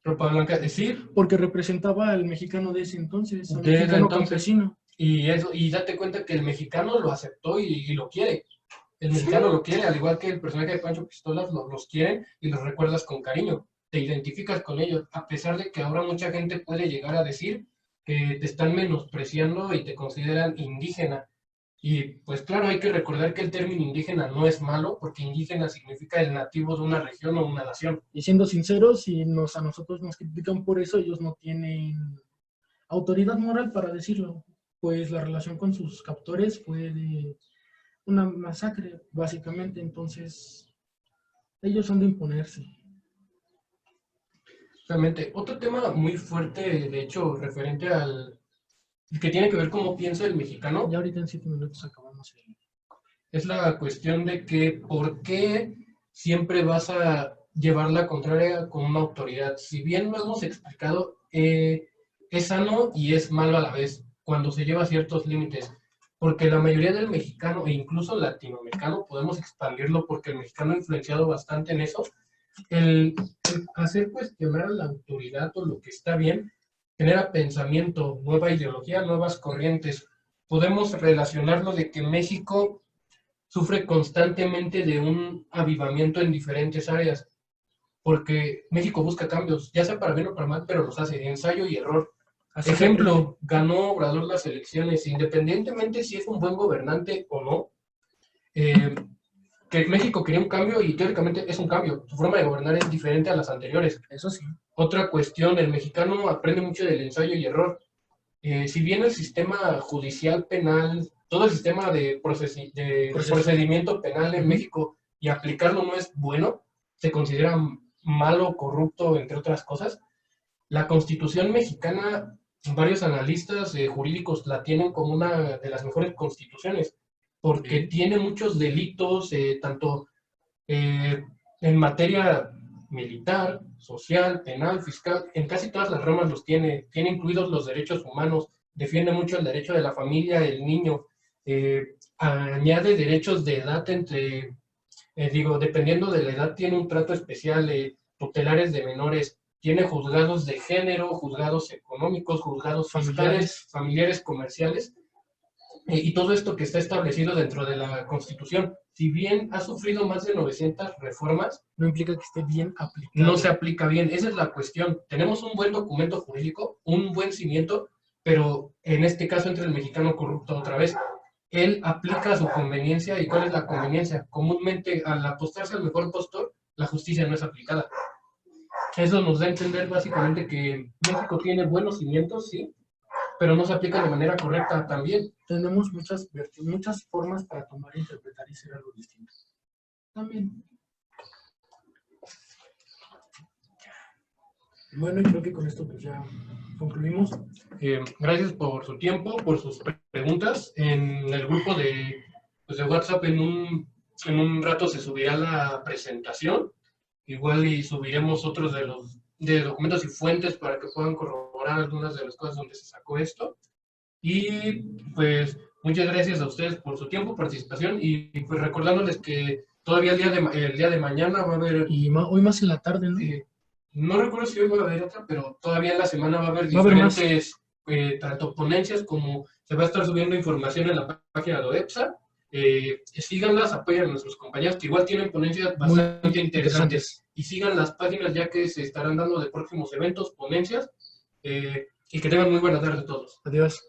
Speaker 1: Ropa blanca, decir.
Speaker 2: Porque representaba al mexicano de ese entonces, al mexicano campesino.
Speaker 1: Y date cuenta que el mexicano lo aceptó y lo quiere. El mexicano lo quiere, al igual que el personaje de Pancho Pistolas los quieren y los recuerdas con cariño. Te identificas con ellos, a pesar de que ahora mucha gente puede llegar a decir que te están menospreciando y te consideran indígena. Y pues claro, hay que recordar que el término indígena no es malo, porque indígena significa el nativo de una región o una nación.
Speaker 2: Y siendo sinceros, si a nosotros nos critican por eso, ellos no tienen autoridad moral para decirlo, pues la relación con sus captores fue de una masacre, básicamente, entonces ellos han de imponerse.
Speaker 1: Realmente, otro tema muy fuerte, de hecho, referente al que tiene que ver cómo piensa el mexicano.
Speaker 2: Ya ahorita en 7 minutos acabamos.
Speaker 1: Es la cuestión de que por qué siempre vas a llevar la contraria con una autoridad. Si bien lo hemos explicado, es sano y es malo a la vez cuando se lleva ciertos límites. Porque la mayoría del mexicano, e incluso latinoamericano, podemos expandirlo porque el mexicano ha influenciado bastante en eso, el hacer cuestionar a la autoridad o lo que está bien, genera pensamiento, nueva ideología, nuevas corrientes. Podemos relacionarlo de que México sufre constantemente de un avivamiento en diferentes áreas, porque México busca cambios, ya sea para bien o para mal, pero los hace, ensayo y error. Ejemplo, ganó Obrador las elecciones, independientemente si es un buen gobernante o no, que México quería un cambio y teóricamente es un cambio. Su forma de gobernar es diferente a las anteriores.
Speaker 2: Eso sí.
Speaker 1: Otra cuestión, el mexicano aprende mucho del ensayo y error. Si bien el sistema judicial penal, todo el sistema de procedimiento penal en México y aplicarlo no es bueno, se considera malo, corrupto, entre otras cosas, la Constitución mexicana, varios analistas jurídicos la tienen como una de las mejores constituciones, porque tiene muchos delitos, tanto en materia militar, social, penal, fiscal, en casi todas las ramas los tiene incluidos los derechos humanos, defiende mucho el derecho de la familia, del niño, añade derechos de edad dependiendo de la edad tiene un trato especial, tutelares de menores, tiene juzgados de género, juzgados económicos, juzgados fiscales, familiares, comerciales, y todo esto que está establecido dentro de la Constitución. Si bien ha sufrido más de 900 reformas,
Speaker 2: no implica que esté bien aplicado.
Speaker 1: No se aplica bien, esa es la cuestión. Tenemos un buen documento jurídico, un buen cimiento, pero en este caso entra el mexicano corrupto otra vez. él aplica a su conveniencia. ¿Y cuál es la conveniencia? Comúnmente, al apostarse al mejor postor, la justicia no es aplicada. Eso nos da a entender básicamente que México tiene buenos cimientos, sí, pero no se aplica de manera correcta también.
Speaker 2: Tenemos muchas formas para tomar e interpretar y ser algo distinto. También. Bueno, y creo que con esto pues ya concluimos.
Speaker 1: Gracias por su tiempo, por sus preguntas. En el grupo de WhatsApp en un rato se subirá la presentación. Igual y subiremos otros de documentos y fuentes para que puedan corroborar algunas de las cosas donde se sacó esto. Y pues muchas gracias a ustedes por su tiempo, participación, y pues recordándoles que todavía el día de mañana va a haber...
Speaker 2: Y hoy más en la tarde, ¿no?
Speaker 1: No recuerdo si hoy va a haber otra, pero todavía en la semana va a haber diferentes, tanto ponencias como se va a estar subiendo información en la página de OEPSA. Síganlas, apoyen a nuestros compañeros que igual tienen ponencias bastante interesantes. Y sigan las páginas ya que se estarán dando de próximos eventos, ponencias. Y que tengan muy buenas tardes a todos.
Speaker 2: Adiós.